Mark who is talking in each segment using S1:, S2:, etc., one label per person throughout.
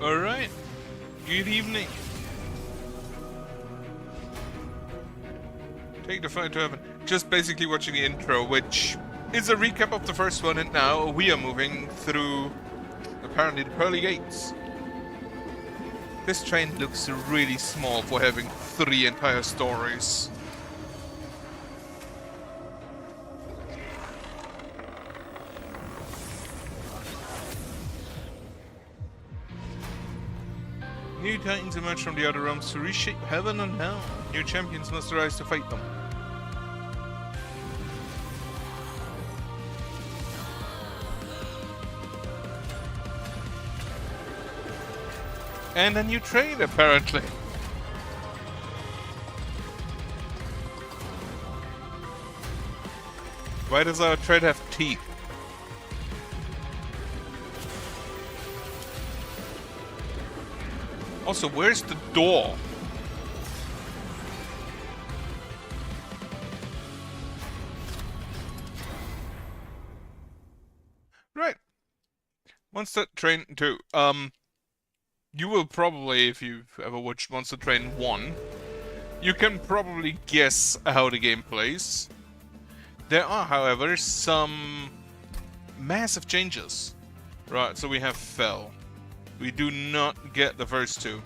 S1: Alright. Good evening. Take the fight to heaven. Just basically watching the intro, which is a recap of the first one, and now we are moving through, apparently, the pearly gates. This train looks really small for having 3 entire stories. New titans emerge from the outer realms to reshape heaven and hell. New champions must arise to fight them. And a new train, apparently. Why does our train have teeth? Also, where's the door? Right. Monster Train 2. You will probably, if you've ever watched Monster Train 1, you can probably guess how the game plays. There are, however, some massive changes. Right, so we have Fell. We do not get the first 2.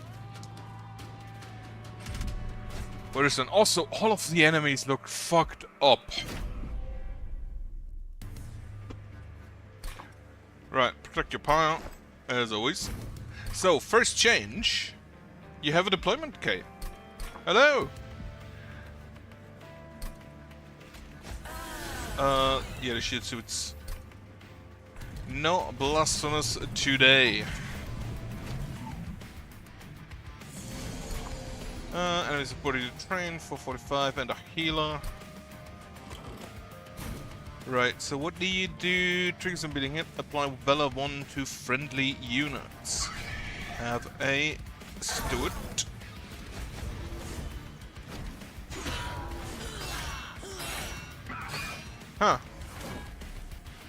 S1: Whereas then also all of the enemies look fucked up. Right, protect your pile, as always. So, first change, you have a deployment cape. Hello! Yeah, the shield suits. No blasphemous today. Enemy supporting the train, 445 and a healer. Right, so what do you do? Triggers and beating hit. Apply Bella 1 to friendly units. Have a Steward. Huh.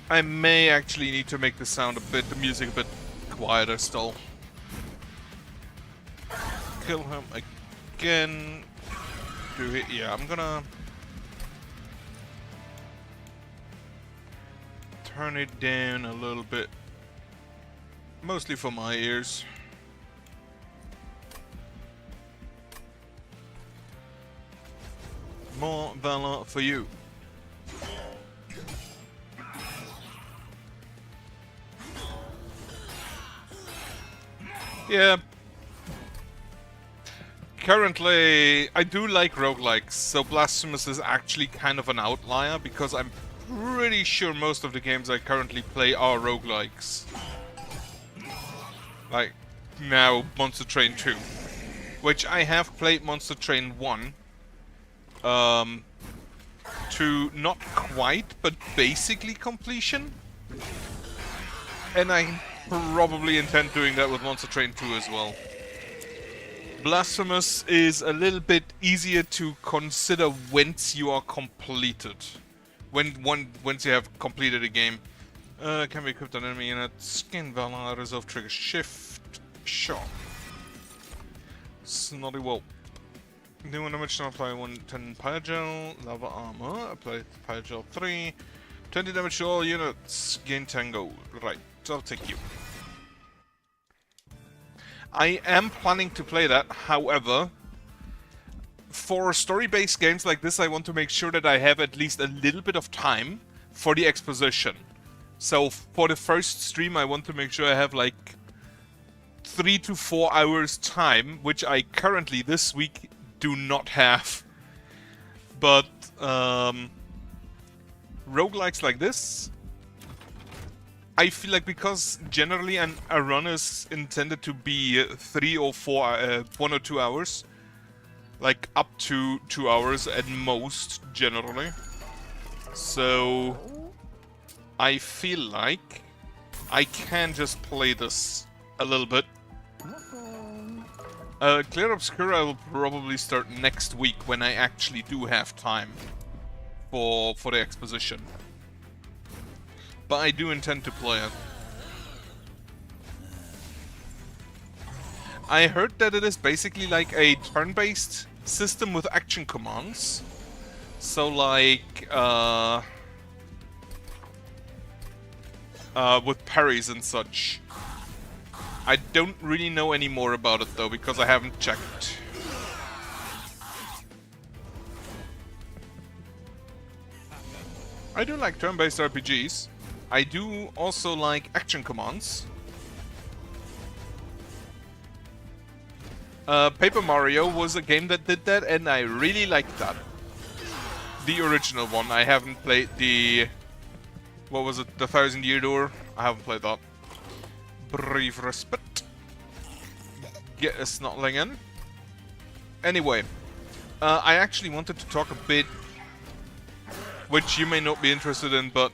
S1: I may actually need to make the sound a bit, the music a bit quieter still. Kill him again. Do it. Yeah, I'm gonna turn it down a little bit. Mostly for my ears. More valor for you. Yeah. Currently, I do like roguelikes, so Blasphemous is actually kind of an outlier because I'm pretty sure most of the games I currently play are roguelikes. Like, now, Monster Train 2. Which I have played Monster Train 1. To not quite, but basically completion. And I probably intend doing that with Monster Train 2 as well. Blasphemous is a little bit easier to consider once you are completed. Once you have completed a game. Can be equipped on enemy unit. Skin Valor, resolve trigger shift. Sure. Snotty Whoa. Do 1 damage to apply 110 Pyrogel. Lava armor. Apply Pyrogel 3. 20 damage to all units. Gain 10 gold. Right. I'll take you. I am planning to play that, however, for story-based games like this, I want to make sure that I have at least a little bit of time for the exposition. So for the first stream, I want to make sure I have like 3 to 4 hours time, which I currently this week do not have. But roguelikes like this, I feel like because generally a run is intended to be 3 or 4, 1 or 2 hours, like up to 2 hours at most, generally. So I feel like I can just play this a little bit. Clear Obscura I will probably start next week when I actually do have time for the exposition. But I do intend to play it. I heard that it is basically like a turn-based system with action commands. So like, with parries and such. I don't really know any more about it though, because I haven't checked. I do like turn-based RPGs. I do also like action commands. Paper Mario was a game that did that, and I really liked that. The original one. I haven't played the... What was it? The Thousand Year Door? I haven't played that. Brief respite. Get a snotling in. Anyway, I actually wanted to talk a bit, which you may not be interested in, but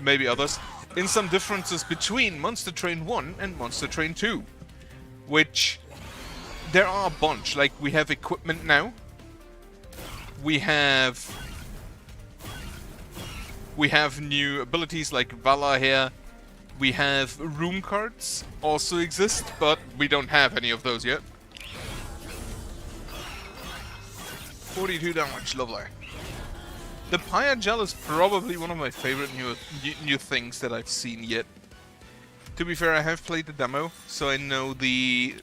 S1: maybe others, in some differences between Monster Train 1 and Monster Train 2. Which, there are a bunch. Like, we have equipment now. We have new abilities like Vala here. We have room cards also exist, but we don't have any of those yet. 42 damage, lovely. The Paya Gel is probably one of my favorite new things that I've seen yet. To be fair, I have played the demo, so I know the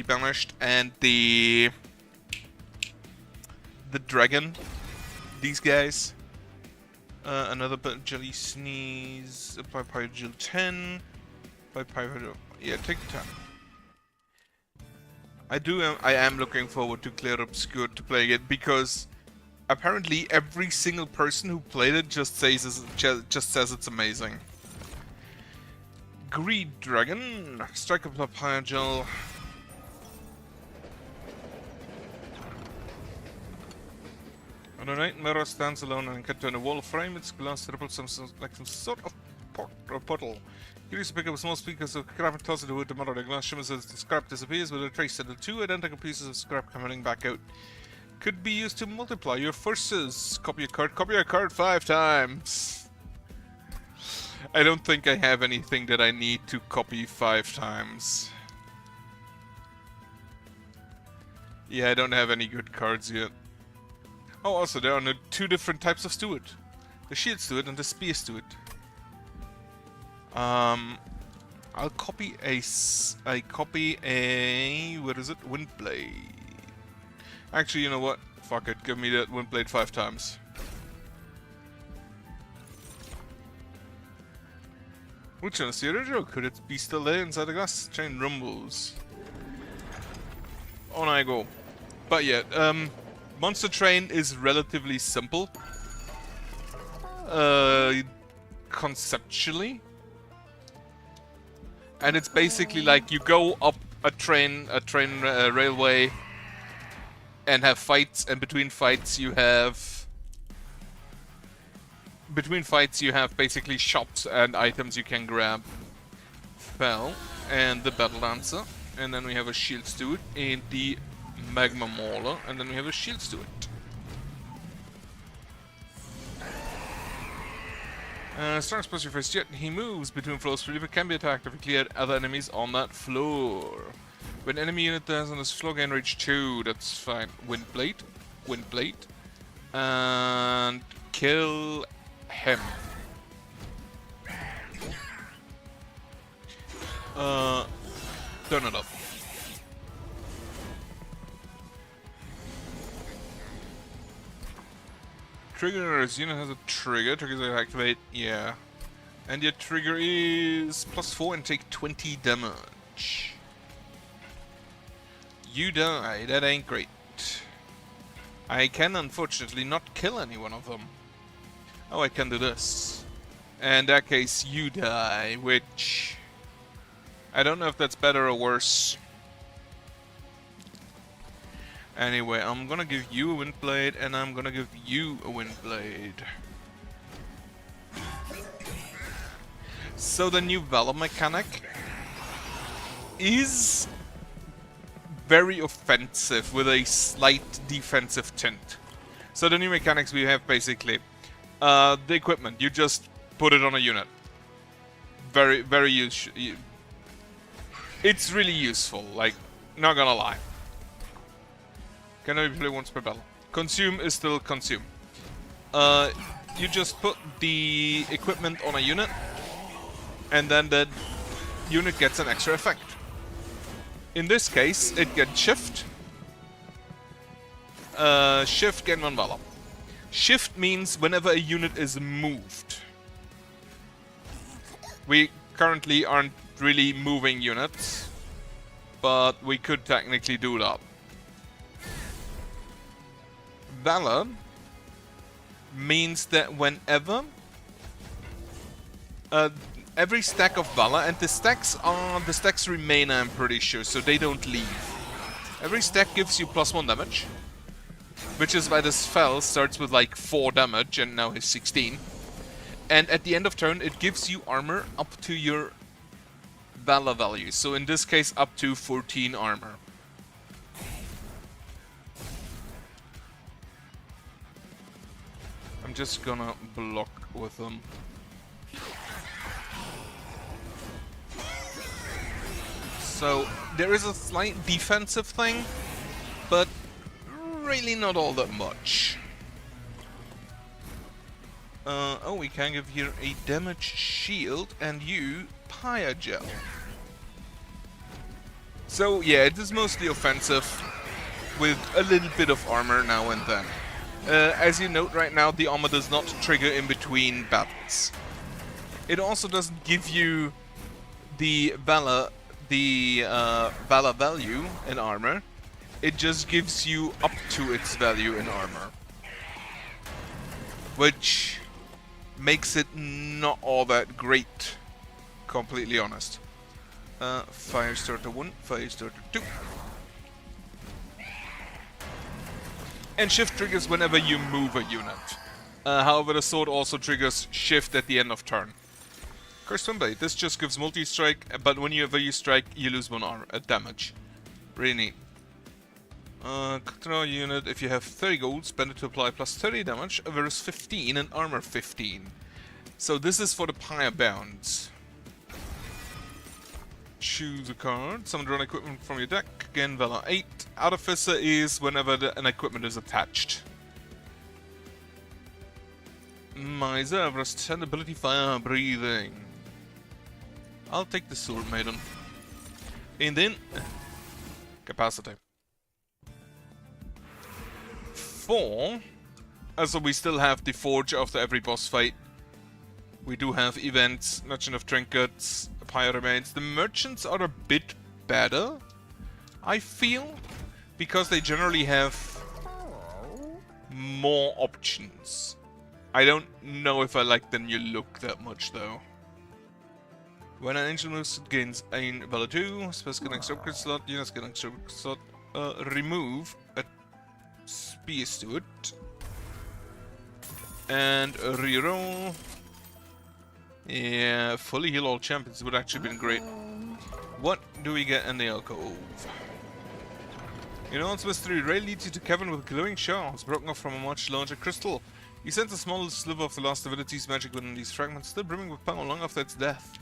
S1: Banished and the Dragon. These guys. Another Jelly Sneeze. Apply Paya Gel 10. Apply Paya... Yeah, take 10. I am looking forward to Clear Obscure to playing it, because apparently every single person who played it just says it's amazing. Greed Dragon. Strike up Paya Gel. On a night, Mirror stands alone and can turn a wall frame. Its glass ripples like some sort of portal. You use to pick up a small speaker so scrap and toss it to wood. The mirror, the glass shimmers as the scrap disappears with a trace of the two identical pieces of scrap coming back out. Could be used to multiply your forces. Copy a card 5 times. I don't think I have anything that I need to copy 5 times. Yeah, I don't have any good cards yet. Oh, also there are 2 different types of Steward. The Shield Steward and the Spear Steward. I'll copy a... what is it? Windblade. Actually, you know what? Fuck it. Give me that Windblade 5 times. Which one is the original? Could it be still there inside the glass? Chain rumbles. On I go. But yeah, Monster Train is relatively simple. Conceptually. And it's basically like you go up a train railway and have fights, and between fights you have basically shops and items you can grab. Fell and the Battle Dancer, and then we have a Shield Steward and the Magma Mauler, and then we have a Shield Steward. Strong special face jet. He moves between floors freely but can be attacked if he cleared other enemies on that floor. When enemy unit dies on this floor, gain rage 2. That's fine. Windblade. And kill him. Turn it up. Trigger's unit has a trigger. Triggers are activate. Yeah. And your trigger is +4 and take 20 damage. You die. That ain't great. I can unfortunately not kill any one of them. Oh, I can do this. In that case, you die, which... I don't know if that's better or worse. Anyway, I'm gonna give you a Windblade, and I'm gonna give you a Windblade. So the new Vala mechanic is very offensive with a slight defensive tint. So the new mechanics we have basically, the equipment, you just put it on a unit. Very useful. It's really useful, like, Not gonna lie. Can only play once per battle. Consume is still consume. You just put the equipment on a unit, and then the unit gets an extra effect. In this case, it gets shift. Shift, gain 1 valor. Shift means whenever a unit is moved. We currently aren't really moving units, but we could technically do that. Valor means that whenever every stack of Valor, and the stacks remain, I'm pretty sure, so they don't leave. Every stack gives you +1 damage, which is why this Fel starts with like 4 damage and now is 16. And at the end of turn, it gives you armor up to your Valor value. So in this case, up to 14 armor. I'm just gonna block with them. So there is a slight defensive thing, but really not all that much. Oh, we can give here a damage shield and you Pyre Gel. So yeah, it is mostly offensive with a little bit of armor now and then. As you note right now, the armor does not trigger in between battles. It also doesn't give you the Valor value in armor. It just gives you up to its value in armor, which makes it not all that great, completely honest. Firestarter 1, Firestarter 2. And shift triggers whenever you move a unit. However, the sword also triggers shift at the end of turn. Cursed Twinblade, this just gives multi-strike, but whenever you strike, you lose 1 damage. Really neat. Control unit, if you have 30 gold, spend it to apply plus 30 damage, versus 15 and armor 15. So this is for the Pyre Bounds. Choose a card, summon drawn equipment from your deck, again Valor 8. Artificer is whenever an equipment is attached. Miser, versus 10 ability fire breathing. I'll take the Sword Maiden. And then, Capacity. 4. So we still have the Forge after every boss fight. We do have events, Merchant of Trinkets, Pyre Remains. The Merchants are a bit better, I feel, because they generally have more options. I don't know if I like the new look that much though. When an angel moves, it gains a Valor 2, spells get an extra upgrade slot, units get an extra upgrade slot. Remove a Spear Steward. And reroll. Yeah, fully heal all champions would actually been great. What do we get in the alcove? You know, it's mystery. Ray leads you to Kevin with glowing shards broken off from a much larger crystal. You sense a small sliver of the last divinity's magic within these fragments, still brimming with power long after its death.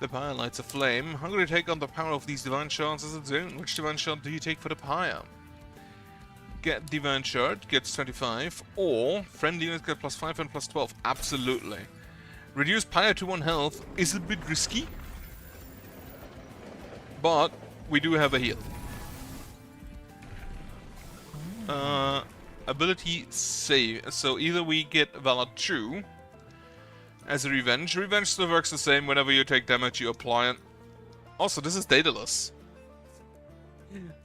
S1: The pyre lights aflame. Hungry to take on the power of these divine shards as its own. Which divine shard do you take for the pyre? Get divine shard, gets 25, or friendly units get +5 and +12. Absolutely. Reduce pyre to 1 health is a bit risky, but we do have a heal. Ability save. So either we get Valor 2 as a revenge. Revenge still works the same. Whenever you take damage, you apply it. Also, this is Daedalus.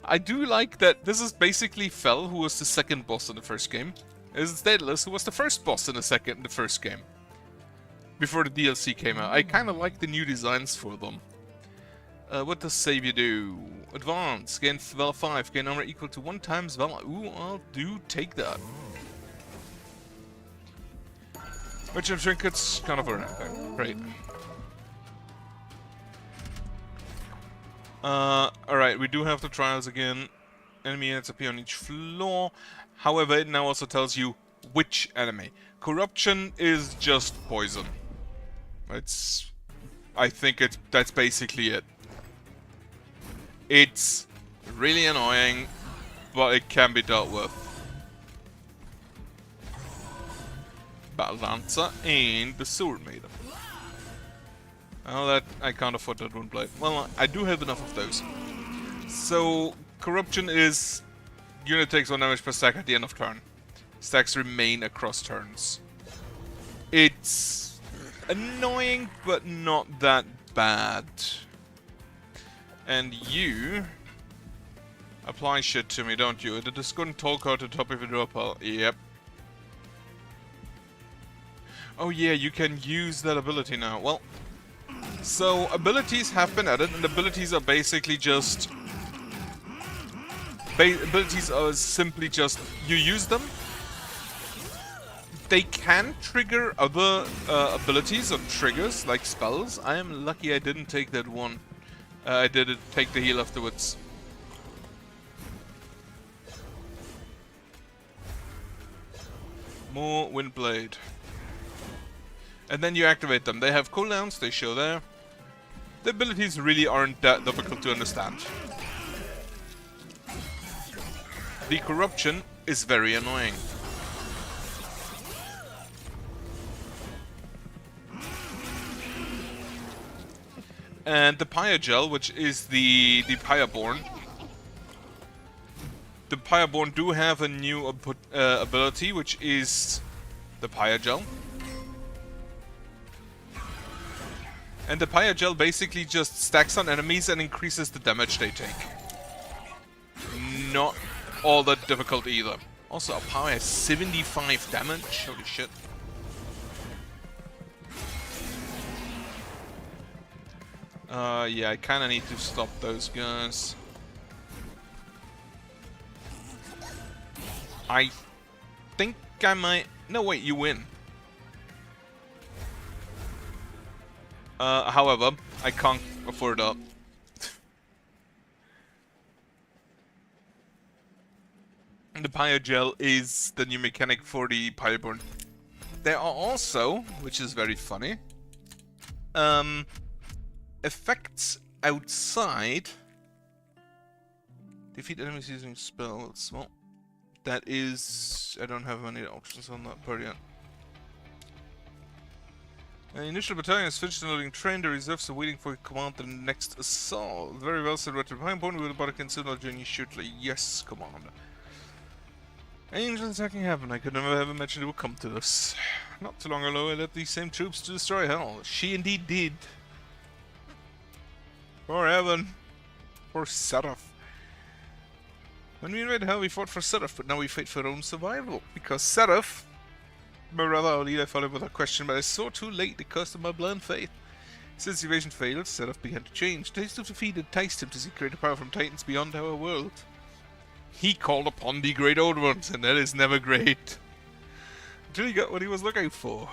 S1: I do like that this is basically Fel, who was the second boss in the first game. This is Daedalus, who was the first boss in the first game. Before the DLC came out. I kind of like the new designs for them. What does Savior do? Advance, gain Valor 5, gain armor equal to 1 times Valor. Ooh, I'll take that. Merchant of Trinkets, kind of around. Great. Alright, we do have the trials again. Enemy units appear on each floor. However, it now also tells you which enemy. Corruption is just poison. I think that's basically it. It's Really annoying, but it can be dealt with. Battle Dancer and the Sword Maiden. Well, that I can't afford that one blade. Well, I do have enough of those. So, Corruption is unit takes 1 damage per stack at the end of turn. Stacks remain across turns. It's annoying, but not that bad. And you apply shit to me, don't you? The Discordant Toll card to the top of your draw pile. Yep. Oh yeah, you can use that ability now. Well, so abilities have been added, and abilities are basically just... abilities are simply just... you use them. They can trigger other abilities or triggers, like spells. I am lucky I didn't take that one. I did take the heal afterwards. More Windblade. And then you activate them. They have cooldowns, they show there. The abilities really aren't that difficult to understand. The Corruption is very annoying. And the Pyogel, which is the Pyreborn. The Pyreborn do have a new ability, which is the Pyogel. And the Pyogel basically just stacks on enemies and increases the damage they take. Not all that difficult either. Also, our power has 75 damage. Holy shit. Yeah, I kinda need to stop those guys. I think I might... No, wait, you win. However, I can't afford that. The Pyogel is the new mechanic for the Pyreborn. There are also, which is very funny, effects outside. Defeat enemies using spells. Well, that is... I don't have many options on that part yet. The initial battalion is finished loading train. The reserves are waiting for command the next assault. Very well said, Richard. Behind point with the body can signal journey shortly. Yes, Commander. Angel attacking heaven. I could never have imagined it would come to this. Not too long ago, I led these same troops to destroy hell. She indeed did. For heaven. For Seraph. When we invaded hell, we fought for Seraph, but now we fight for our own survival. Because Seraph, my brother, our leader, followed with a question, but I saw too late the cost of my blind faith. Since the invasion failed, Seraph began to change. Taste of defeat enticed him to seek greater power from titans beyond our world. He called upon the great old ones, and that is never great. Until he got what he was looking for.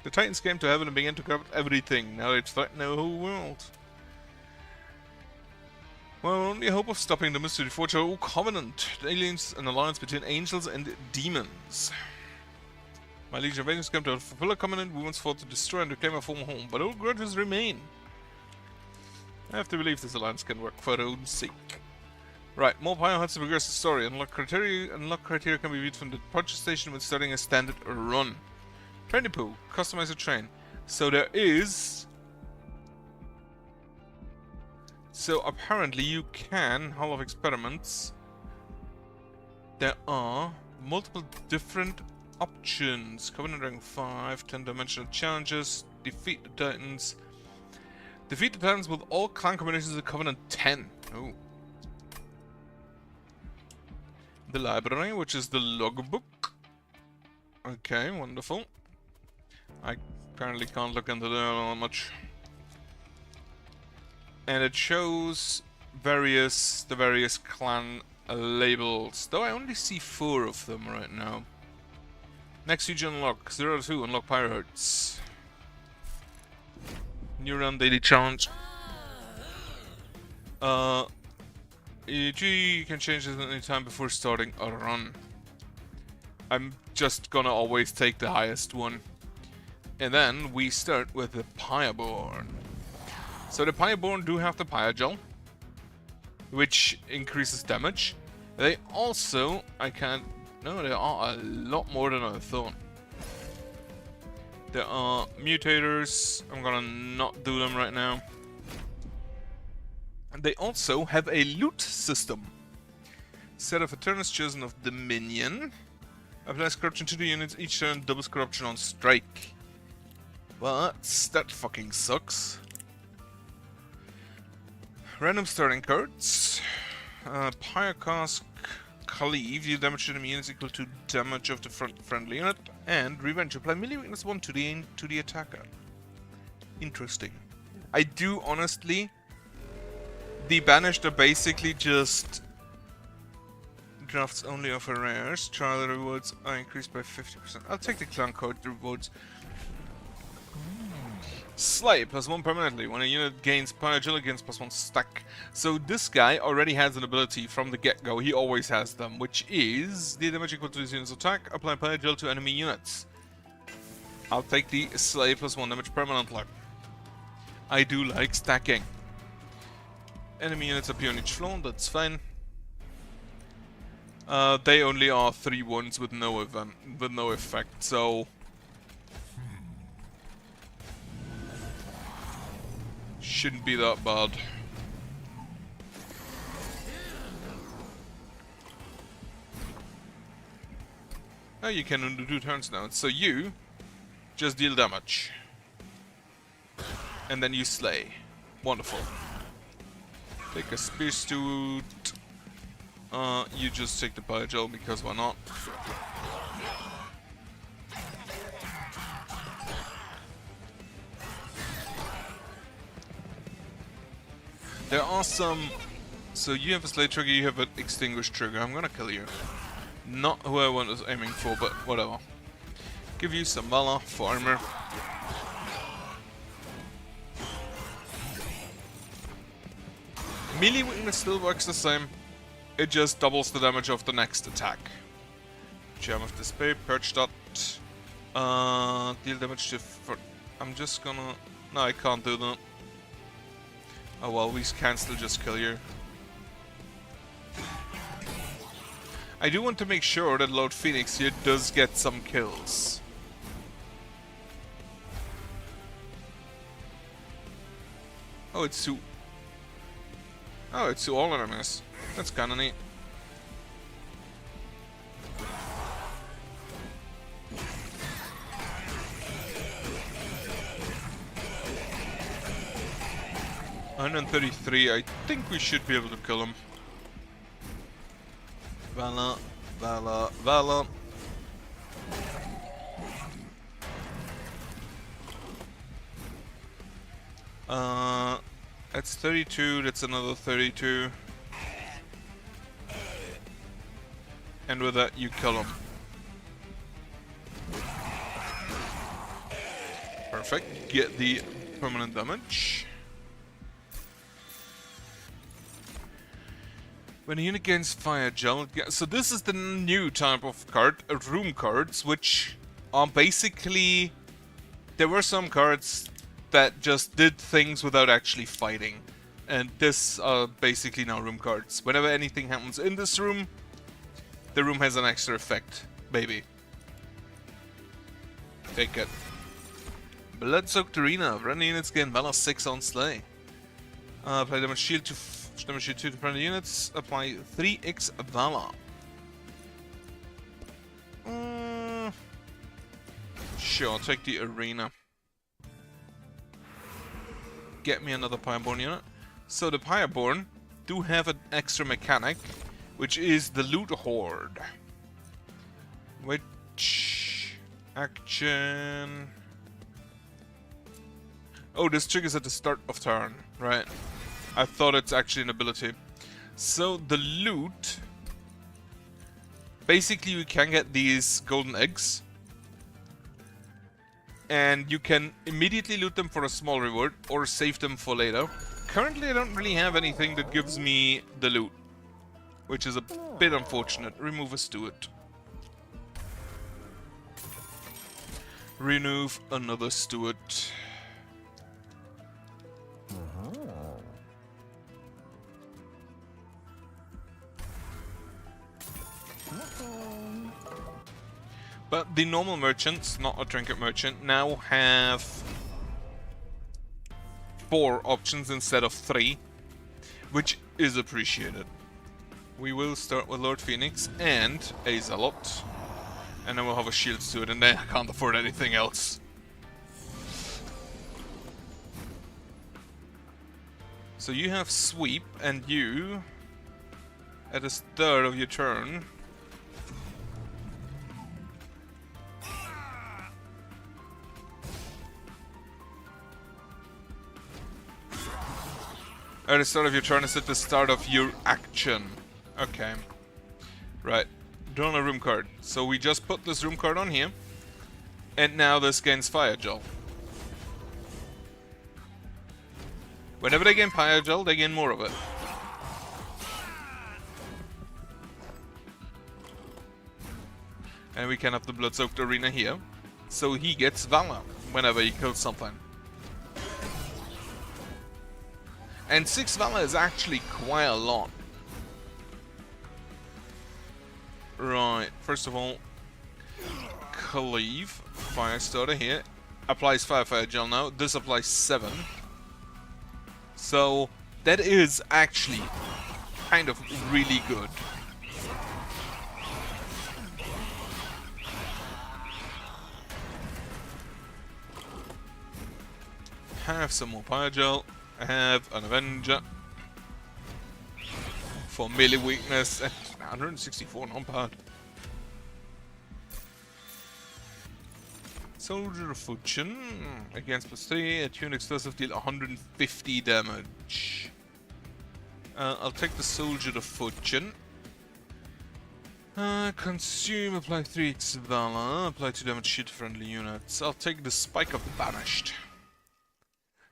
S1: The titans came to heaven and began to corrupt everything. Now they threaten our whole world. Well, only hope of stopping them is to forge our own covenant. The aliens, an alliance between angels and demons. My Legion of Angels came to fulfill a covenant we once fought to destroy and reclaim our former home, but old grudges remain. I have to believe this alliance can work for our own sake. Right, more Pyre Huts to progress the story. Unlock criteria can be viewed from the purchase station when starting a standard run. Training pool, customize a train. So there is... So apparently you can, Hall of Experiments, there are multiple different options. Covenant rank 5, 10-dimensional challenges, defeat the Titans. Defeat the Titans with all clan combinations of Covenant 10. Oh. The library, which is the logbook. Okay, wonderful. I apparently can't look into that much. And it shows the various clan labels. Though I only see 4 of them right now. Next region unlock 0-2, unlock Pyre Huts. New run daily challenge. You can change this at any time before starting a run. I'm just gonna always take the highest one. And then we start with the Pyreborn. So the Pyreborn do have the Pyogel, which increases damage. They also, I can't, no, there are a lot more than I thought. There are mutators, I'm gonna not do them right now. And they also have a loot system. Set of a turn is chosen of Dominion. Applies corruption to the units each turn, doubles corruption on strike. Well, that fucking sucks. Random starting cards. Pyre Cask Cleave, deal damage to enemy units equal to damage of the friendly unit. And Revenge, apply melee weakness 1 to the attacker. Interesting. I do honestly... The Banished are basically just... Drafts only offer rares. Trial rewards are increased by 50%. I'll take the clan card rewards. Slay, +1 permanently. When a unit gains Pyre Agility, gains +1 stack. So this guy already has an ability from the get-go. He always has them, which is the damage equal to this unit's attack. Apply Pyre Agility to enemy units. I'll take the Slay +1 damage permanently. I do like stacking. Enemy units appear on each floor, that's fine. They only are 3/1s with no effect, so shouldn't be that bad. Oh, you can only do turns now, so you just deal damage. And then you slay. Wonderful. Take a spear suit. You just take the Pyre Gel because why not? There are some... So you have a Slay trigger, you have an Extinguish trigger. I'm gonna kill you. Not who I was aiming for, but whatever. Give you some Valor for armor. Melee weakness still works the same. It just doubles the damage of the next attack. Gem of Despair, Purge Dot. Deal damage to... I'm just gonna... No, I can't do that. Oh well, we can still just kill you. I do want to make sure that Lord Phoenix here does get some kills. Oh, it's to... Oh, it's to all enemies. That's kinda neat. $133, I think we should be able to kill him. Valor, Valor, Valor. That's 32, that's another 32. And with that, you kill him. Perfect. Get the permanent damage. When a unit gains Fire Gel... So this is the new type of card, room cards, which are basically... There were some cards that just did things without actually fighting. And this are basically now room cards. Whenever anything happens in this room, the room has an extra effect, baby. Take it. Blood-Soaked Arena. Friendly units gain Valor 6 on Slay. Apply damage shield to damage shield 2 to friendly units. Apply 3x Valor. Sure, I'll take the Arena. Get me another Pyreborn unit. So the Pyreborn do have an extra mechanic, which is the Loot Horde. Which... action... Oh, this triggers at the start of turn, right? I thought it's actually an ability. So the loot... Basically you can get these golden eggs. And you can immediately loot them for a small reward, or save them for later. Currently I don't really have anything that gives me the loot, which is a bit unfortunate. Remove a Steward. Remove another Steward. But the normal merchants, not a trinket merchant, now have 4 options instead of 3, which is appreciated. We will start with Lord Phoenix and a Zealot, and then we'll have a shield to it, and then I can't afford anything else. So you have Sweep, and you, at the start of your turn, at the start of your turn is at the start of your action. Okay. Right. Draw a room card. So we just put this room card on here. And now this gains Fire Gel. Whenever they gain Fire Gel, they gain more of it. And we can have the Blood-Soaked Arena here. So he gets Valor whenever he kills something. And 6 Valor is actually quite a lot. Right, first of all, Cleave, Fire Starter here, applies Fire Gel now, this applies 7. So, that is actually kind of really good. Have some more Fire Gel, have an Avenger for melee weakness, and 164, not bad. Soldier of Fortune, against +3, attune explosive, deal 150 damage. I'll take the Soldier of Fortune. Consume, apply 3x Valor, apply 2 damage shield to friendly units. I'll take the Spike of the Banished.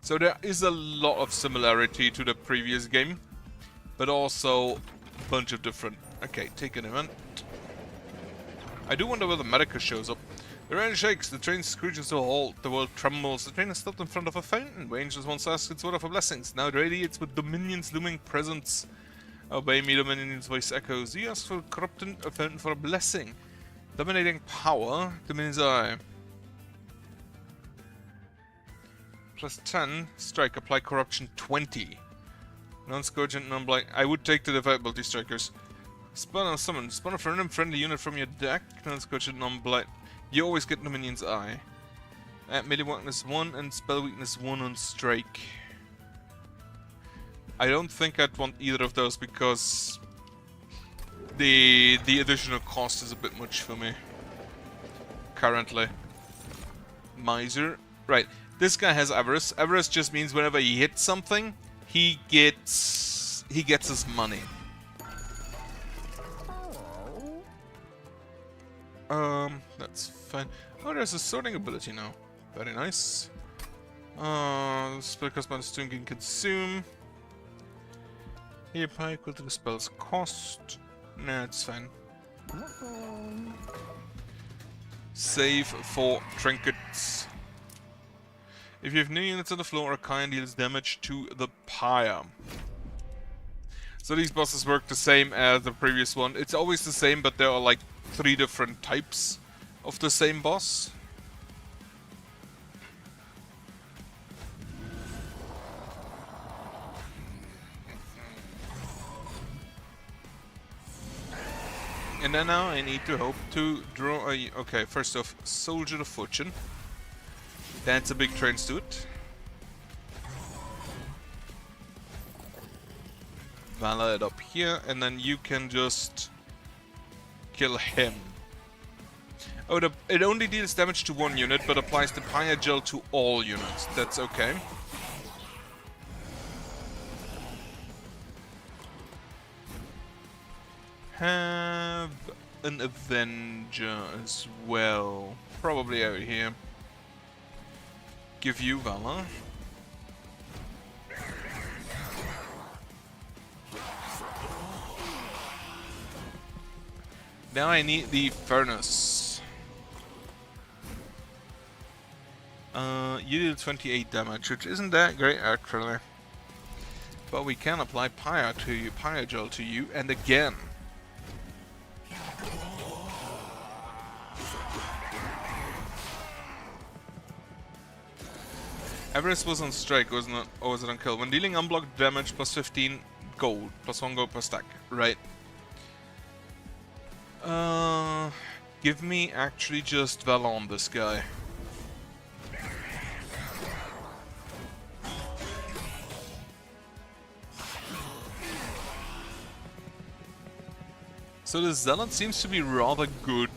S1: So there is a lot of similarity to the previous game, but also a bunch of different. Okay, take an event. I do wonder where the Medica shows up. The rain shakes, the train screeches to a halt, the world trembles, the train is stopped in front of a fountain, where angels once asked its order for blessings, now it radiates with Dominion's looming presence. Obey me, Dominion's voice echoes. You ask for corrupting a fountain for a blessing. Dominating power, Dominion's eye. +10, strike, apply corruption 20. Non-scourgent, non-blight. I would take the devout multi-strikers. Spawn or summon. Spawn a random friendly unit from your deck. Non-scourgent, non-blight. You always get Dominion's eye. Add melee weakness 1 and spell weakness 1 on strike. I don't think I'd want either of those because the additional cost is a bit much for me currently. Miser. Right. This guy has Avarice. Avarice just means whenever he hits something, he gets his money. That's fine. Oh, there's a sorting ability now. Very nice. Spell cost -2 can consume. Here, pi equal to the spell's cost. Nah, it's fine. Save for trinkets. If you have new units on the floor, a kind deals damage to the pyre. So these bosses work the same as the previous one. It's always the same, but there are like 3 different types of the same boss. And then now I need to hope to draw a... Okay, first off, Soldier of Fortune. That's a big train suit. Valor it up here, and then you can just kill him. Oh, it only deals damage to 1 unit, but applies the Pyre Gel to all units. That's okay. Have an Avenger as well. Probably out here. Give you Valor. Now I need the Furnace. You deal 28 damage, which isn't that great actually. But we can apply Pyre to you, Pyre Gel to you, and again. Everest was on strike, wasn't it? Or was it on kill? When dealing unblocked damage, plus 15 gold. Plus 1 gold per stack. Right. Give me actually just Valon, this guy. So the Zealot seems to be rather good,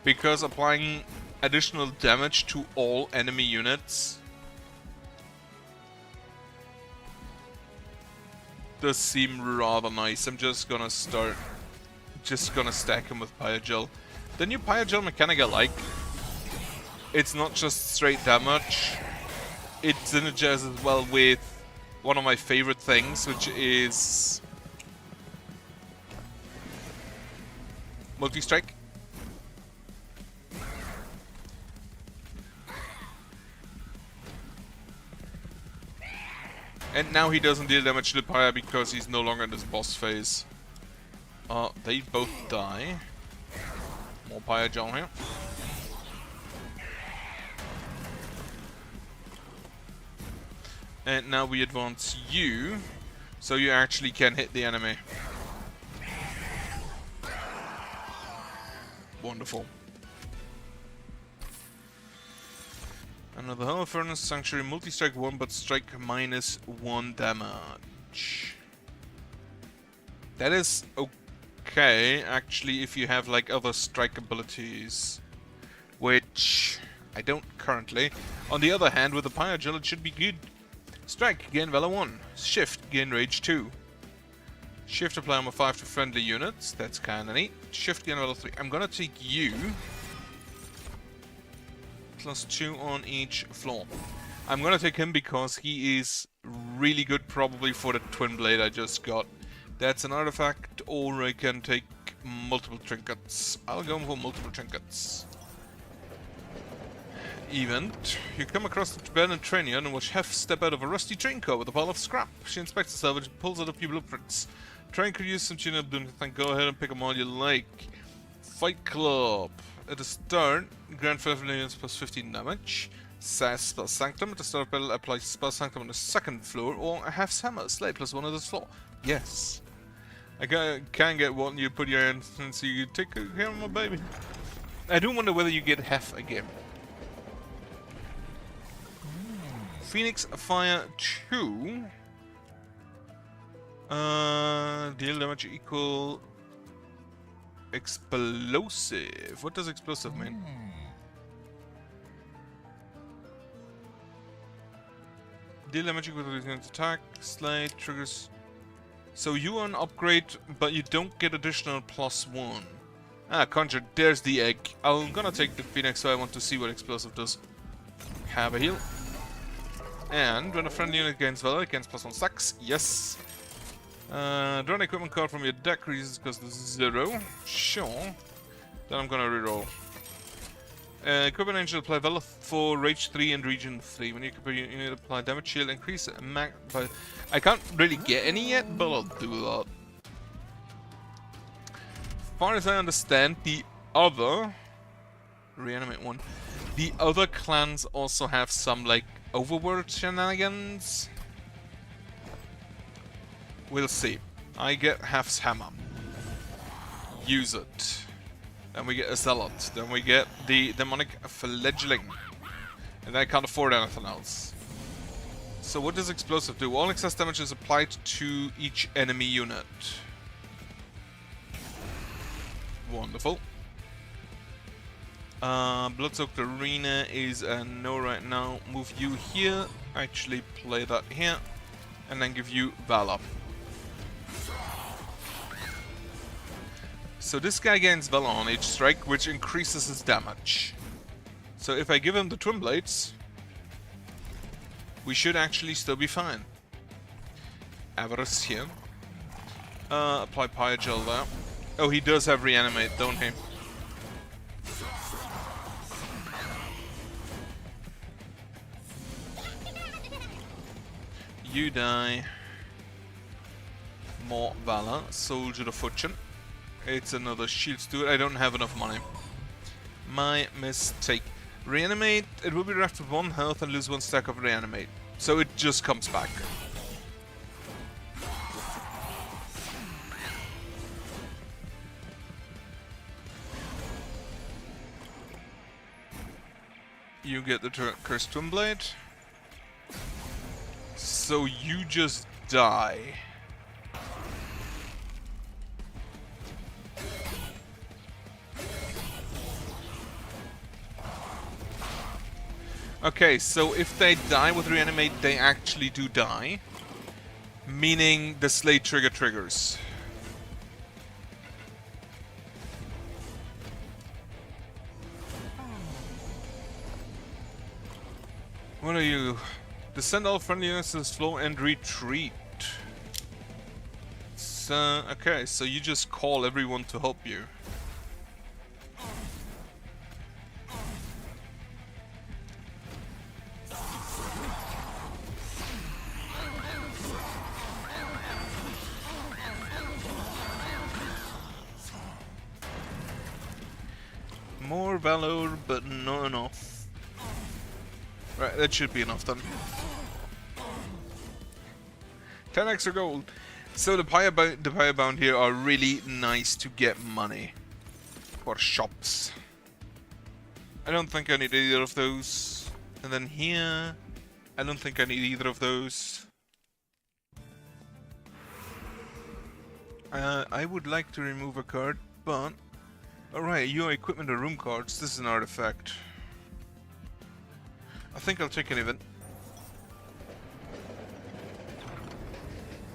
S1: because applying additional damage to all enemy units does seem rather nice. I'm just gonna stack him with Pyogel. The new Pyogel mechanic I like. It's not just straight damage. It synergizes as well with one of my favorite things, which is multi-strike. And now he doesn't deal damage to the Pyre because he's no longer in this boss phase. They both die. More Pyogel here. And now we advance you, so you actually can hit the enemy. Wonderful. Another Hell Furnace Sanctuary, multi-strike 1 but strike minus 1 damage. That is okay, actually, if you have like other strike abilities, which I don't currently. On the other hand, with the Pyogel it should be good. Strike, gain Valor 1. Shift, gain Rage 2. Shift, apply armor 5 to friendly units. That's kinda neat. Shift, gain Valor 3. I'm gonna take you. Plus 2 on each floor. I'm gonna take him because he is really good probably for the Twin Blade I just got. That's an artifact, or I can take multiple trinkets. I'll go for multiple trinkets. Event. You come across the abandoned train yard and watch Hef step out of a rusty train car with a pile of scrap. She inspects the salvage and pulls out a few blueprints. Train could use some tune-up doing the thing. Go ahead and pick them all you like. Fight Club. At the start, grant 5 millions plus 15 damage. SAS Spell Sanctum. At the start of battle, apply Spell Sanctum on the second floor, or a Hef's Hammer. Slay plus 1 on this floor. Yes. I can get one. You put your hand and so you take care of my baby. I do wonder whether you get Hef again. Phoenix Fire 2. Deal damage equal explosive. What does explosive mean? Deal damage equal to the attack, slide, triggers. So you are an upgrade, but you don't get additional +1. Ah, conjured. There's the egg. I'm gonna take the Phoenix, so I want to see what explosive does. Have a heal. And when a friendly unit gains valor, it gains +1 stacks. Yes. Draw an equipment card from your deck, reasons because this is 0. Sure. Then I'm gonna reroll. Equipment Angel apply valor for Rage 3 and Region 3. When you equip a unit, apply damage shield, increase but I can't really get any yet, but I'll do that. As far as I understand, the other reanimate one. The other clans also have some like overworld shenanigans. We'll see. I get Hef's Hammer. Use it. Then we get a Zealot. Then we get the Demonic Fledgling. And I can't afford anything else. So what does Explosive do? All excess damage is applied to each enemy unit. Wonderful. Bloodsoaked Arena is a no right now. Move you here. Actually play that here. And then give you Valor. So this guy gains Valor on each strike, which increases his damage. So if I give him the Twin Blades, we should actually still be fine. Avarice here. Apply Pyogel there. Oh, he does have Reanimate, don't he? You die. More Valor. Soldier of Fortune. It's another shield steward. I don't have enough money. My mistake. Reanimate, it will be left with 1 health and lose 1 stack of reanimate. So it just comes back. You get the Cursed Twin Blade. So you just die. Okay, so if they die with reanimate, they actually do die. Meaning the Slay trigger triggers. What are you? Descend all friendly units to this floor and retreat. So, okay, so you just call everyone to help you. More valor, but not enough. Right, that should be enough then. 10 extra gold. So the Pyre Bound here are really nice to get money. For shops. I don't think I need either of those. And then here, I don't think I need either of those. I would like to remove a card, but... Alright, your equipment or room cards, this is an artifact. I think I'll take an event.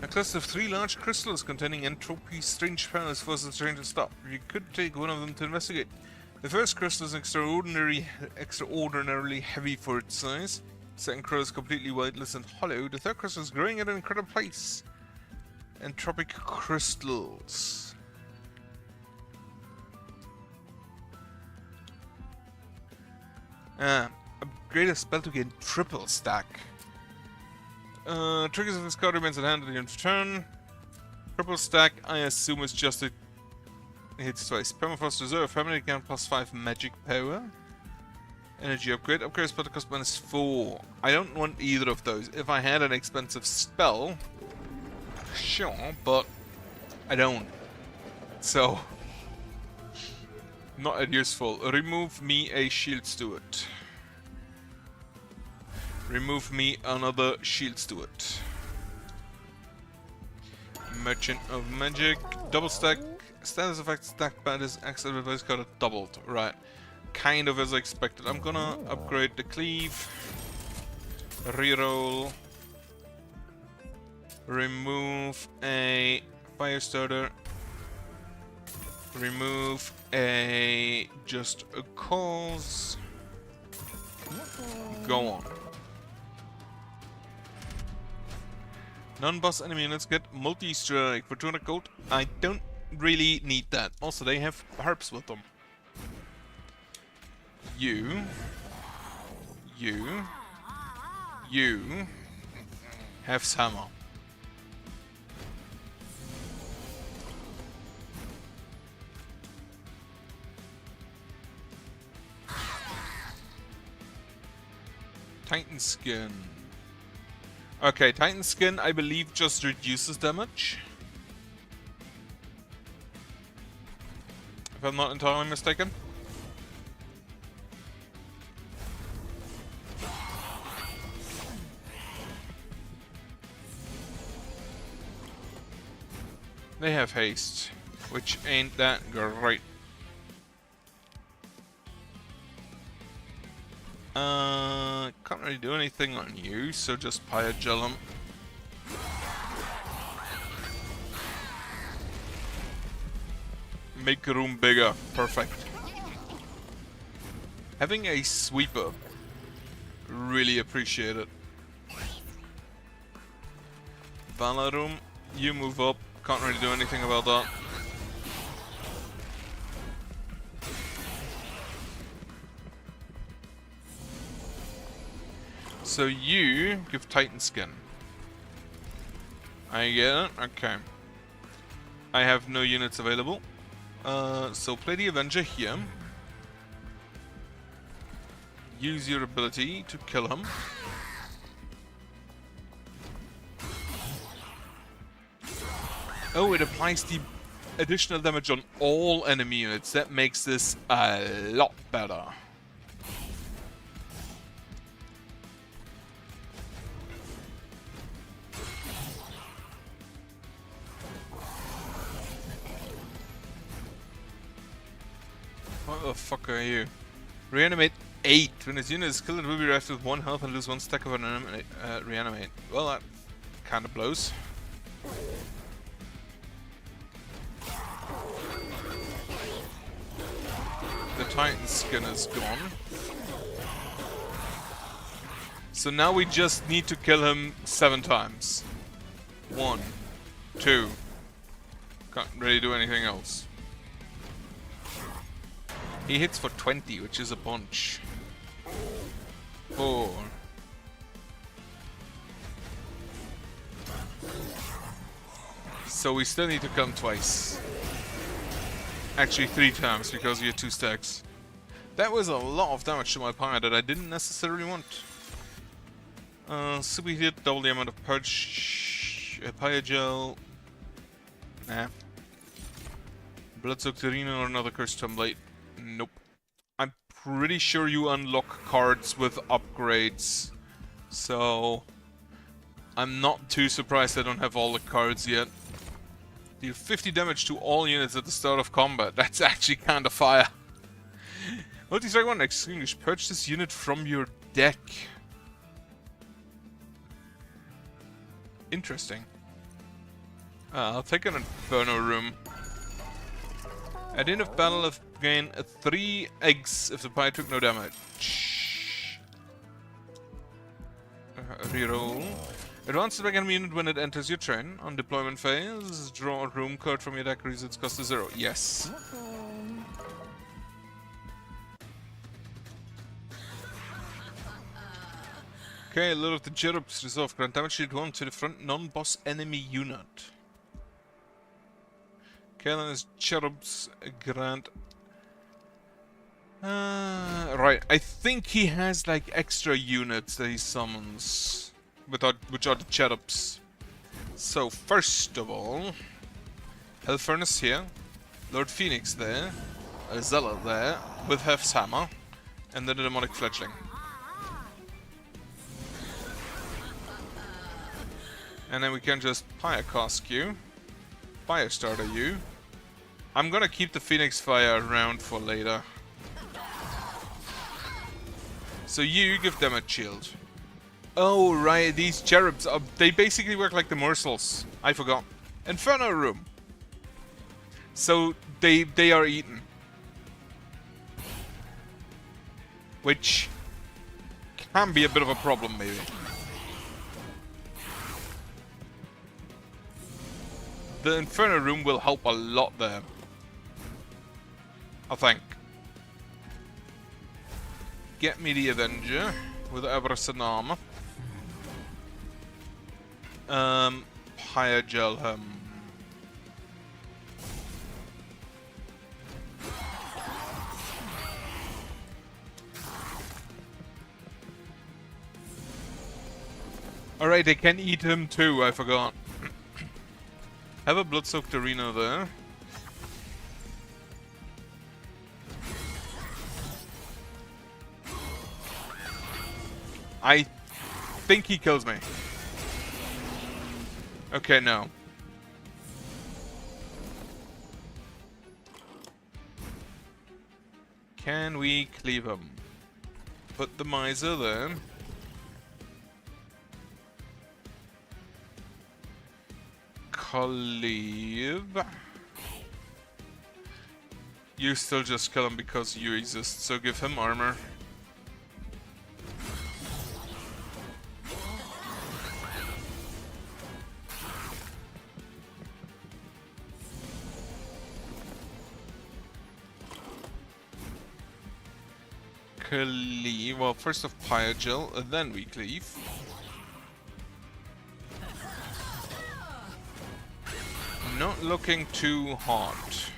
S1: A cluster of 3 large crystals containing entropy strange powers forces the train to stop. You could take one of them to investigate. The first crystal is extraordinarily heavy for its size. The second crystal is completely weightless and hollow. The third crystal is growing at an incredible pace. Entropic crystals. Upgrade a spell to gain triple stack. Triggers if this card remains at hand at the end of turn. Triple stack, I assume is just a hits twice. Permafrost Reserve, permanent again +5 magic power. Energy upgrade, upgrade spell to cost -4. I don't want either of those. If I had an expensive spell, sure, but I don't. So, not as useful. Remove me a shield steward. Remove me another shield steward. Merchant of Magic. Double stack. Status effect stack bad is accident advice card doubled. Right. Kind of as expected. I'm gonna upgrade the cleave. Reroll. Remove a fire starter. Remove a just a cause. Go on. Non-boss enemy units get multi-strike for 200 gold. I don't really need that. Also, they have harps with them. You have Sama. Titan Skin. Okay, Titan Skin, I believe, just reduces damage. If I'm not entirely mistaken. They have haste, which ain't that great. Can't really do anything on you, so just Pyre Gel 'em. Make the room bigger. Perfect. Having a sweeper. Really appreciate it. Valarum, you move up. Can't really do anything about that. So you give Titan Skin. I get it? Okay. I have no units available. So play the Avenger here. Use your ability to kill him. Oh, it applies the additional damage on all enemy units. That makes this a lot better. What the fuck are you? Reanimate 8. When his unit is killed, it will be left with 1 health and lose 1 stack of an reanimate. Well, that kind of blows. The Titan skin is gone. So now we just need to kill him 7 times. 1, 2. Can't really do anything else. He hits for 20, which is a bunch. 4. So we still need to kill him twice. Actually 3 times, because we had 2 stacks. That was a lot of damage to my pyre that I didn't necessarily want. Super hit, double the amount of purge. Pyre gel. Nah. Blood-soaked arena or another cursed template. Nope. I'm pretty sure you unlock cards with upgrades. So I'm not too surprised I don't have all the cards yet. Deal 50 damage to all units at the start of combat. That's actually kinda fire. Multi-strike 1, extinguish. Purge this unit from your deck. Interesting. I'll take an Inferno Room. At the end of battle, gain 3 eggs if the pyre took no damage. Reroll. Advance the back enemy unit when it enters your turn. On deployment phase, draw a room card from your deck, reduce its cost to 0. Yes. Okay, Lord of the Cherubs resolve. Grant damage shield 1 to the front non-boss enemy unit. Kalen is Cherubs grant. Right, I think he has like extra units that he summons, which are the Cherubs. So first of all, Hell Furnace here, Lord Phoenix there, a Zealot there with Hef's hammer, and then the Demonic Fledgling. And then we can just Pyre Cask you, Fire Starter you. I'm gonna keep the Phoenix Fire around for later. So you give them a shield. Oh right, these cherubs, they basically work like the morsels. I forgot. Inferno Room. So they are eaten. Which can be a bit of a problem maybe. The Inferno Room will help a lot there. I think. Get me the Avenger with Everson armor. Pyre gel him. Alright, they can eat him too, I forgot. Have a blood-soaked arena there. I think he kills me. Okay, no. Can we cleave him? Put the Miser there. Cleave. You still just kill him because you exist, so give him armor. Cleave. Well, first of Pyre Gel, and then we cleave. Not looking too hot.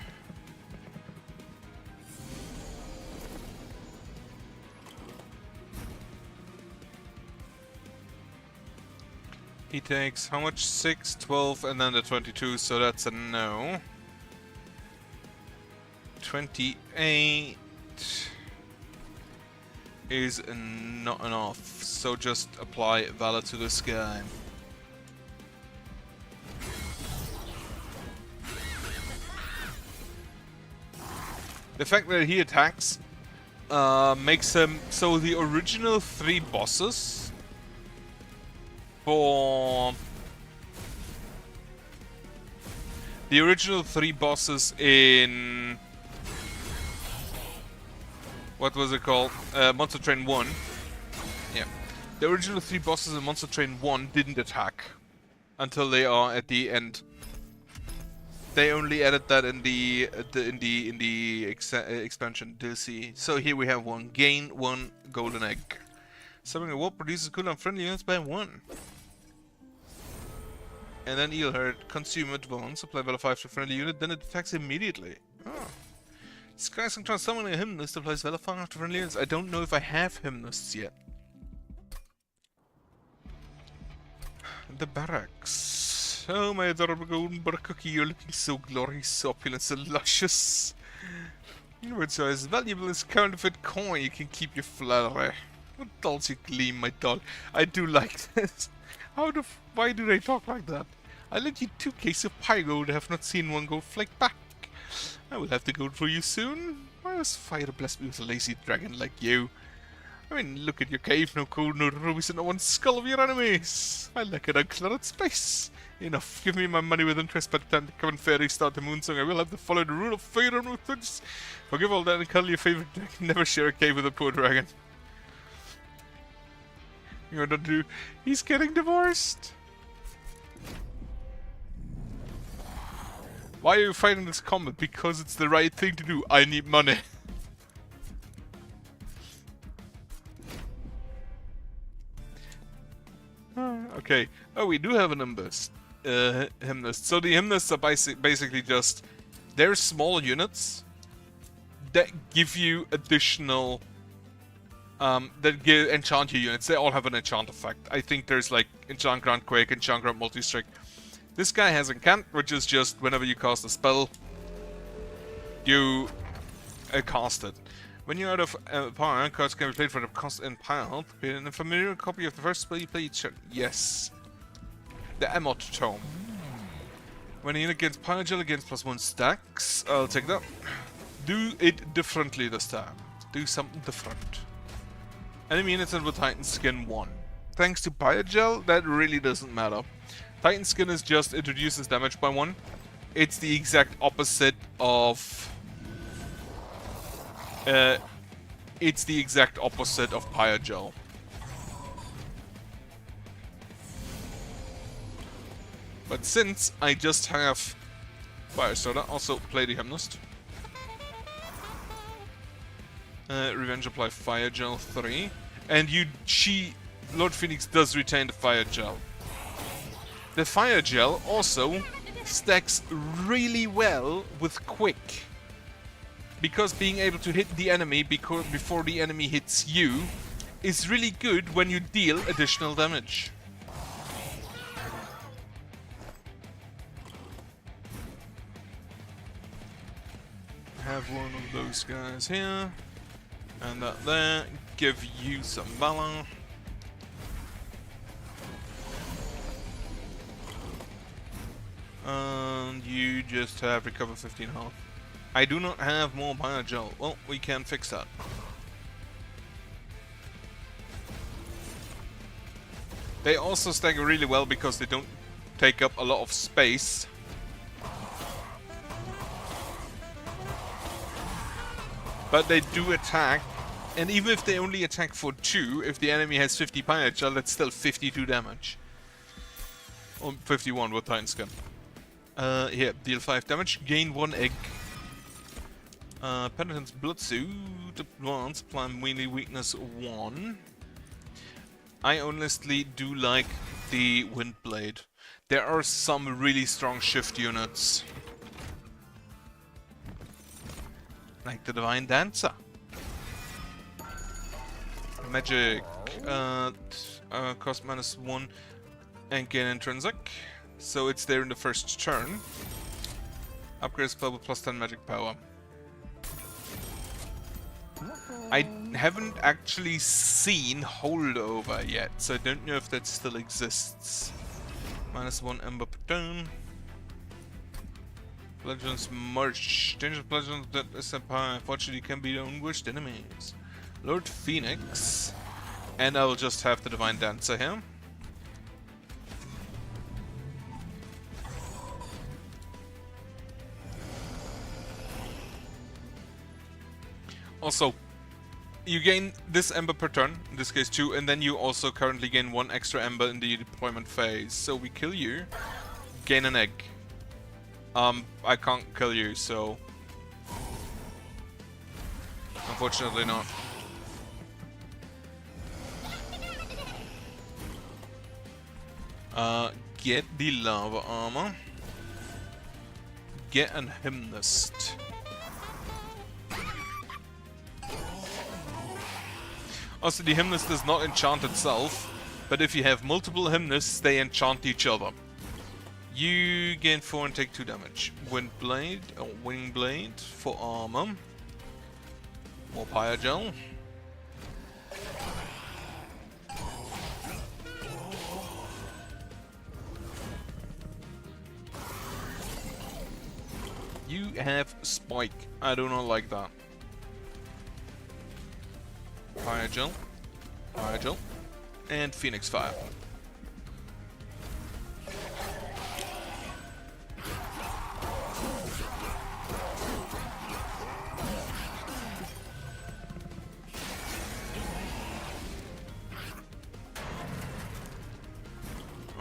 S1: He takes how much? 6, 12, and then the 22, so that's a no. 28 is not enough, so just apply Valor to this guy. The fact that he attacks makes him so the original 3 bosses for the original 3 bosses in what was it called? Monster Train 1. Yeah. The original 3 bosses in Monster Train 1 didn't attack until they are at the end. They only added that in the expansion DLC. So here we have one. Gain 1 golden egg. Summoning a warp produces cooldown friendly units by 1. And then Eelheart, consume advance, apply valor 5 to friendly unit, then it attacks immediately. Oh. Sky Sanctron summoning a Hymnist applies valor 5 to friendly units. I don't know if I have Hymnists yet. The barracks. Oh, my adorable golden bar cookie, you're looking so glorious, so opulent, so luscious. Inward so as valuable as counterfeit coin, you can keep your flattery. What dolls you gleam, my doll. I do like this. Why do they talk like that? I lent you 2 cases of pie gold, I have not seen one gold flake back. I will have the gold for you soon. Why was fire blessed me with a lazy dragon like you? I mean, look at your cave, no gold, no rubies, and not one skull of your enemies. I like an uncluttered space. Enough, give me my money with interest by the time the common fairies start the moon song. I will have to follow the rule of fate and ruthless. Forgive all that and cuddle your favorite dragon. Never share a cave with a poor dragon. You're not do. He's getting divorced. Why are you fighting this combat? Because it's the right thing to do. I need money. Okay. Oh, we do have a Hymnist. So the Hymnists are basically just... They're small units that give you additional... that give enchant your units. They all have an enchant effect. I think there's like Enchant Ground Quake, Enchant Ground Multi-Strike. This guy has Encant, which is just whenever you cast a spell, you cast it. When you're out of power, cards can be played for the cost and piled. In a familiar copy of the first spell you play each turn. Yes. The Amot Tome. When a unit gains Power Gel against +1 stacks, I'll take that. Do it differently this time. Do something different. Enemy units with Titan Skin 1. Thanks to Pyogel, that really doesn't matter. Titan Skin is just, it reduces damage by 1. It's the exact opposite of... it's the exact opposite of Pyogel. But since I just have Fire Soda, also play the Hymnist. Revenge apply Fire Gel 3. And Lord Phoenix does retain the Fire Gel. The Fire Gel also stacks really well with Quick. Because being able to hit the enemy before the enemy hits you is really good when you deal additional damage. Have one of those guys here. And that there. Give you some valor. And you just have recover 15 health. I do not have more Pyogel. Well, we can fix that. They also stagger really well because they don't take up a lot of space. But they do attack, and even if they only attack for 2, if the enemy has 50 Pyogel, that's still 52 damage. Or 51 with Titan Skin. Here, deal 5 damage, gain 1 egg. Penitent's Bloodsuit, advance, apply melee weakness 1. I honestly do like the Windblade. There are some really strong shift units. Like the Divine Dancer. Magic. Cost -1. And gain intrinsic. So it's there in the first turn. Upgrade spell with plus 10 magic power. I haven't actually seen Holdover yet, so I don't know if that still exists. -1 Ember per turn. Legends March. Dangerous Legends that is unfortunately can be their own worst enemies. Lord Phoenix. And I will just have the Divine Dancer here. Also, you gain this Ember per turn, in this case 2, and then you also currently gain 1 extra Ember in the deployment phase. So we kill you, gain an egg. I can't kill you, so... Unfortunately not. Get the lava armor. Get an Hymnist. Also, the Hymnist does not enchant itself, but if you have multiple Hymnists, they enchant each other. You gain 4 and take 2 damage. Windblade, or Wingblade for armor. More Pyogel. You have Spike. I do not like that. Pyogel. Pyogel. And Phoenix Fire.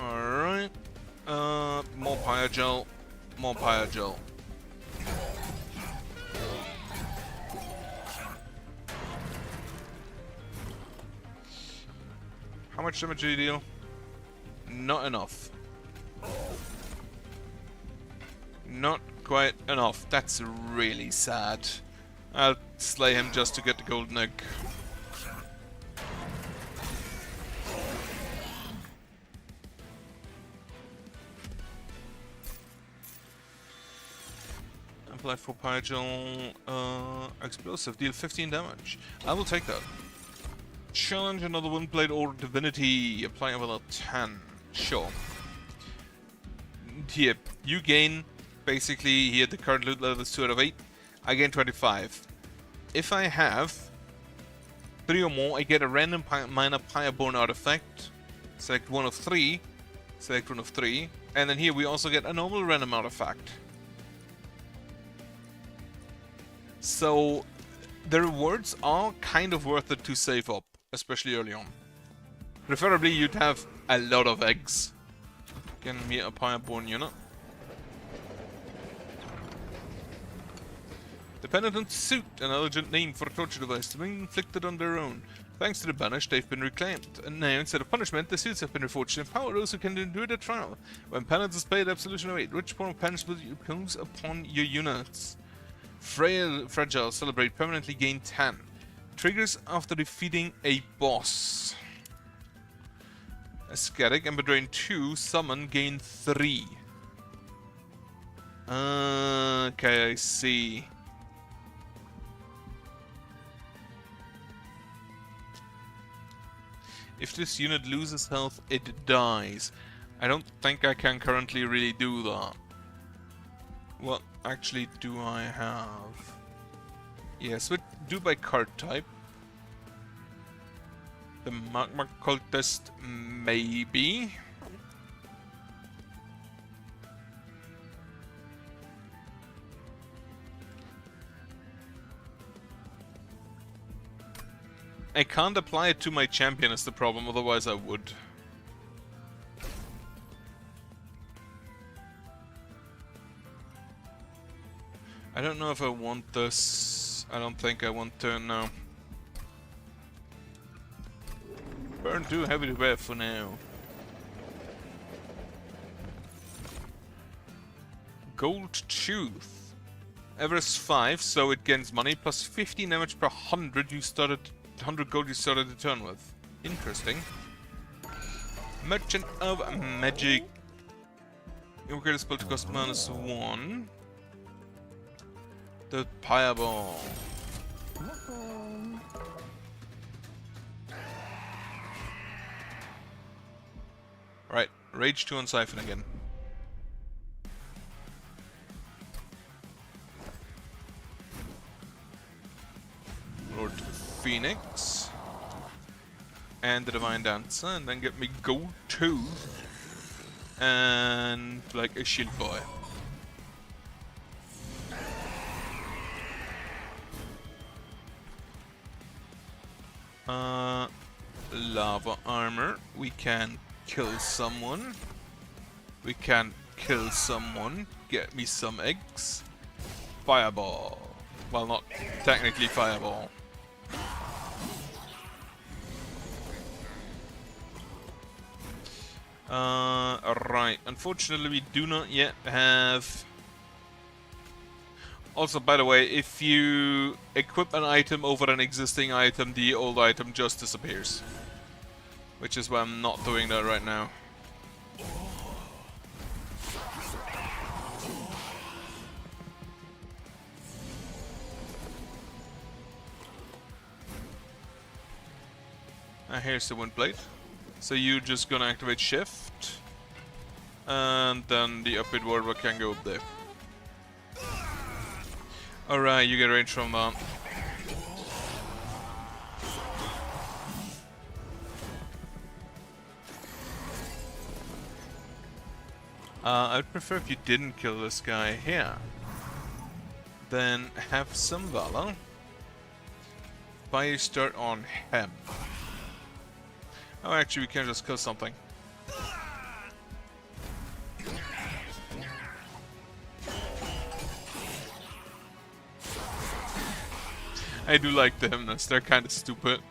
S1: Alright. More Pyogel. More Pyogel. How much damage do you deal? Not enough. Not quite enough. That's really sad. I'll slay him just to get the golden egg. Apply for Pyogel. Explosive. Deal 15 damage. I will take that. Challenge another Windblade or Divinity. Apply a level 10. Sure. Here, you gain basically here the current loot level is 2 out of 8. I gain 25. If I have 3 or more, I get a random minor Pyreborn artifact. Select 1 of 3. Select 1 of 3. And then here we also get a normal random artifact. So the rewards are kind of worth it to save up, especially early on. Preferably you'd have a lot of eggs. Get me a Pyreborn unit. The Penitent Suit, an elegant name for a torture device to be inflicted on their own. Thanks to the banished, they've been reclaimed. And now, instead of punishment, the suits have been reforged to empower those who can endure the trial. When penance is paid, absolution await. Which form of punishment comes upon your units? Fragile, celebrate, permanently gain 10. Triggers after defeating a boss. Ascetic, Ember Drain 2, summon, gain 3. Okay, I see. If this unit loses health, it dies. I don't think I can currently really do that. What actually do I have? Yes, we do by card type. The Magma Cultist, maybe. I can't apply it to my champion is the problem, otherwise I would. I don't know if I want this. I don't think I want to, no. Burn too heavy to bear for now. Gold Tooth. Everest 5, so it gains money, plus 15 damage per 100 you started, 100 gold you started the turn with. Interesting. Merchant of Magic. Upgrade a spell to cost -1. The Fireball. Right, Rage 2 on Siphon again. Lord Phoenix. And the Divine Dancer, and then get me Gold 2. And like a Shield Boy. Lava Armor. We can kill someone. We can kill someone. Get me some eggs. Fireball. Well, not technically Fireball. Right. Unfortunately, we do not yet have... Also, by the way, if you equip an item over an existing item, the old item just disappears. Which is why I'm not doing that right now. Here's the Windblade. So you're just gonna activate Shift. And then the Upbeat Warlock can go up there. Alright, you get range from that. I'd prefer if you didn't kill this guy here. Then have some Valor. Fire start on him. Oh, actually, we can just kill something. I do like the Hymnus, they're kind of stupid.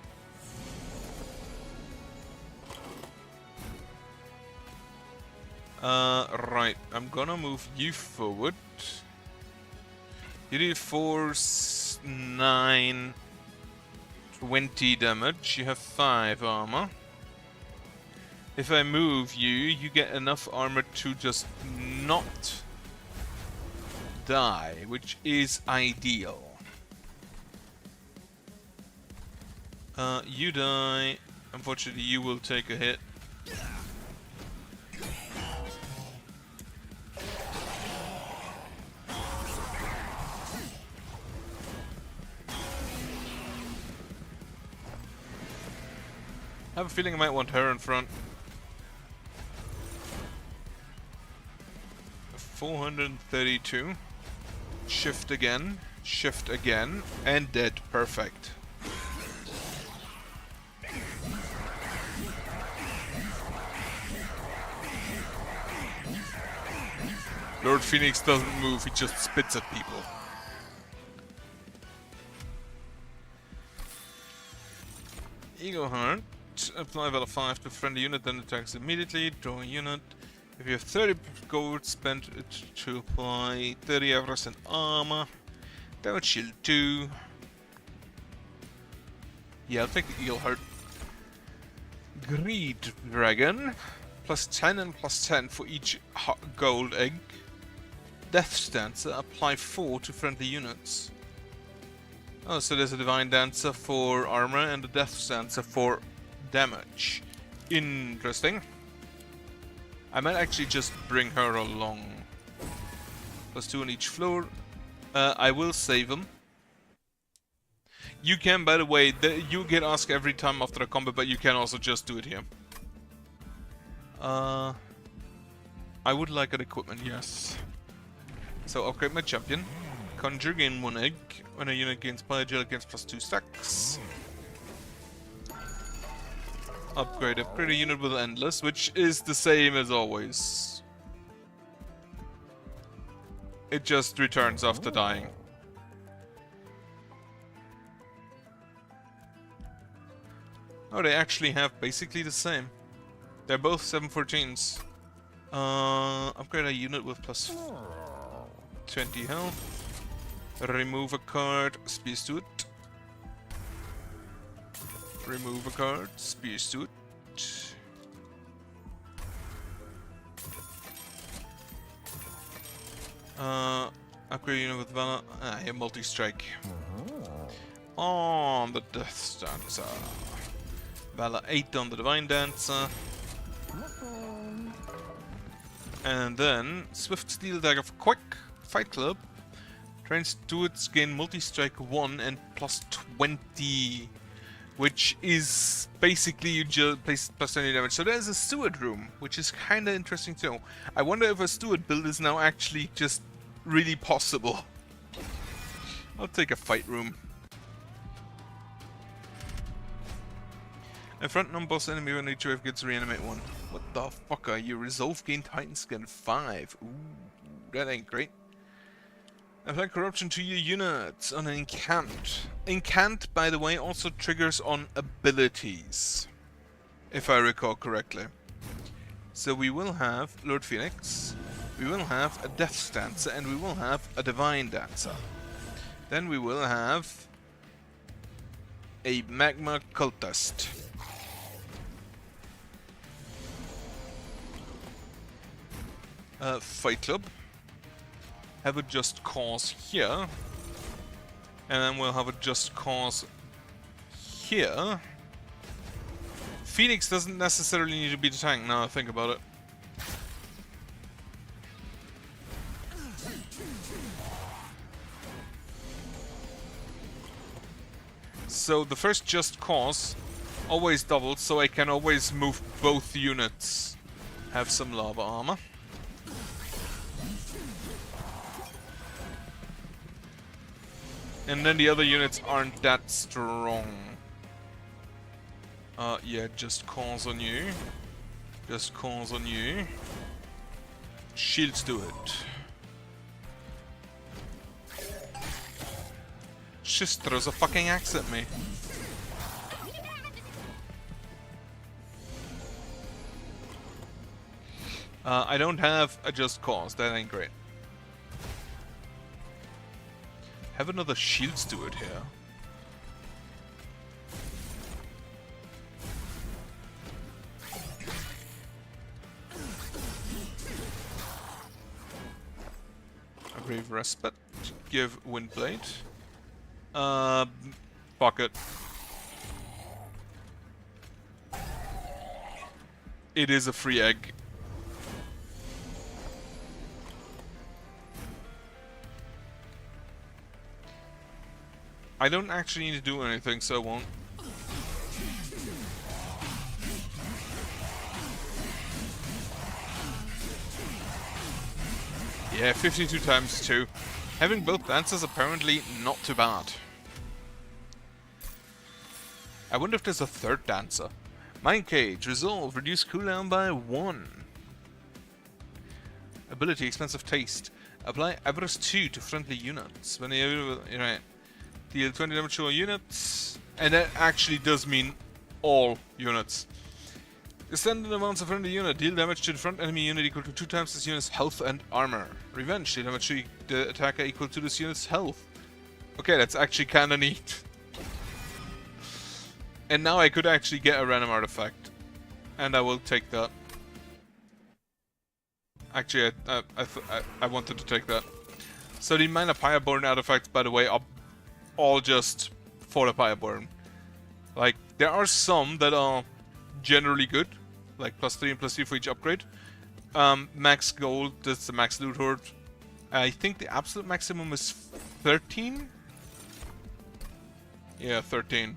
S1: Right, I'm gonna move you forward. You do 4, 9, 20 damage, you have 5 armor. If I move you, you get enough armor to just not die, which is ideal. You die. Unfortunately, you will take a hit. I have a feeling I might want her in front. 432. Shift again. Shift again. And dead. Perfect. Lord Phoenix doesn't move, he just spits at people. Eagle Heart. Apply Valor 5 to friendly unit, then attacks immediately. Draw a unit. If you have 30 gold, spend it to apply 30 Everest and armor. Damage shield 2. Yeah, I'll take the Eagle Heart. Greed Dragon. Plus 10 and plus 10 for each gold egg. Death Dancer, apply 4 to friendly units. Oh, so there's a Divine Dancer for armor and a Death Dancer for damage. Interesting. I might actually just bring her along. Plus 2 on each floor. I will save them. You can, by the way, you get asked every time after a combat, but you can also just do it here. I would like an equipment, yes. So upgrade my champion. Conjure, gain 1 egg. When a unit gains Pyrogel, it gains plus 2 stacks. Upgrade a unit with Endless, which is the same as always. It just returns after dying. Oh, they actually have basically the same. They're both 714s. Upgrade a unit with plus 20 health. Remove a card, Spear Suit. Remove a card, Spear Suit. Upgrade unit with Valor. Yeah, multi-strike. On the Death Dancer. Valor 8 on the Divine Dancer. And then Swift Steel Dagger for Quick. Fight Club. Trains Stewards gain multi-strike 1 and plus 20. Which is basically you just place plus 20 damage. So there's a Steward room, which is kinda interesting too. I wonder if a Steward build is now actually just really possible. I'll take a fight room. A front non-boss enemy when each wave gets reanimate 1. What the fuck are you? Resolve gain Titan Skin 5. Ooh, that ain't great. Apply corruption to your units on an incant. Incant, by the way, also triggers on abilities, if I recall correctly. So we will have Lord Phoenix, we will have a Death Dancer, and we will have a Divine Dancer. Then we will have a Magma Cultist. Fight Club. Have a Just Cause here. And then we'll have a Just Cause here. Phoenix doesn't necessarily need to be the tank now I think about it. So the first Just Cause always doubles, so I can always move both units. Have some lava armor. And then the other units aren't that strong. Yeah, Just Cause on you. Just Cause on you. Shields do it. She just throws a fucking axe at me. I don't have a Just Cause, that ain't great. Have another Shield Steward here. A Brave Respite. Give Windblade. Pocket. It is a free egg. I don't actually need to do anything, so I won't. Yeah, 52 times 2. Having both dancers apparently not too bad. I wonder if there's a third dancer. Mind Cage, Resolve, reduce cooldown by 1. Ability, Expensive Taste. Apply Avarice 2 to friendly units. When you right. Deal 20 damage to all units. And that actually does mean all units. Extended amounts of friendly unit. Deal damage to the front enemy unit equal to 2 times this unit's health and armor. Revenge. Deal damage to the attacker equal to this unit's health. Okay, that's actually kinda neat. And now I could actually get a random artifact. And I will take that. Actually, I wanted to take that. So the Minor Pyreborn artifacts, by the way, are all just for the Pyreborn. Like, there are some that are generally good. Like, +3 and +3 for each upgrade. Max gold, that's the max loot horde. I think the absolute maximum is 13? Yeah, 13.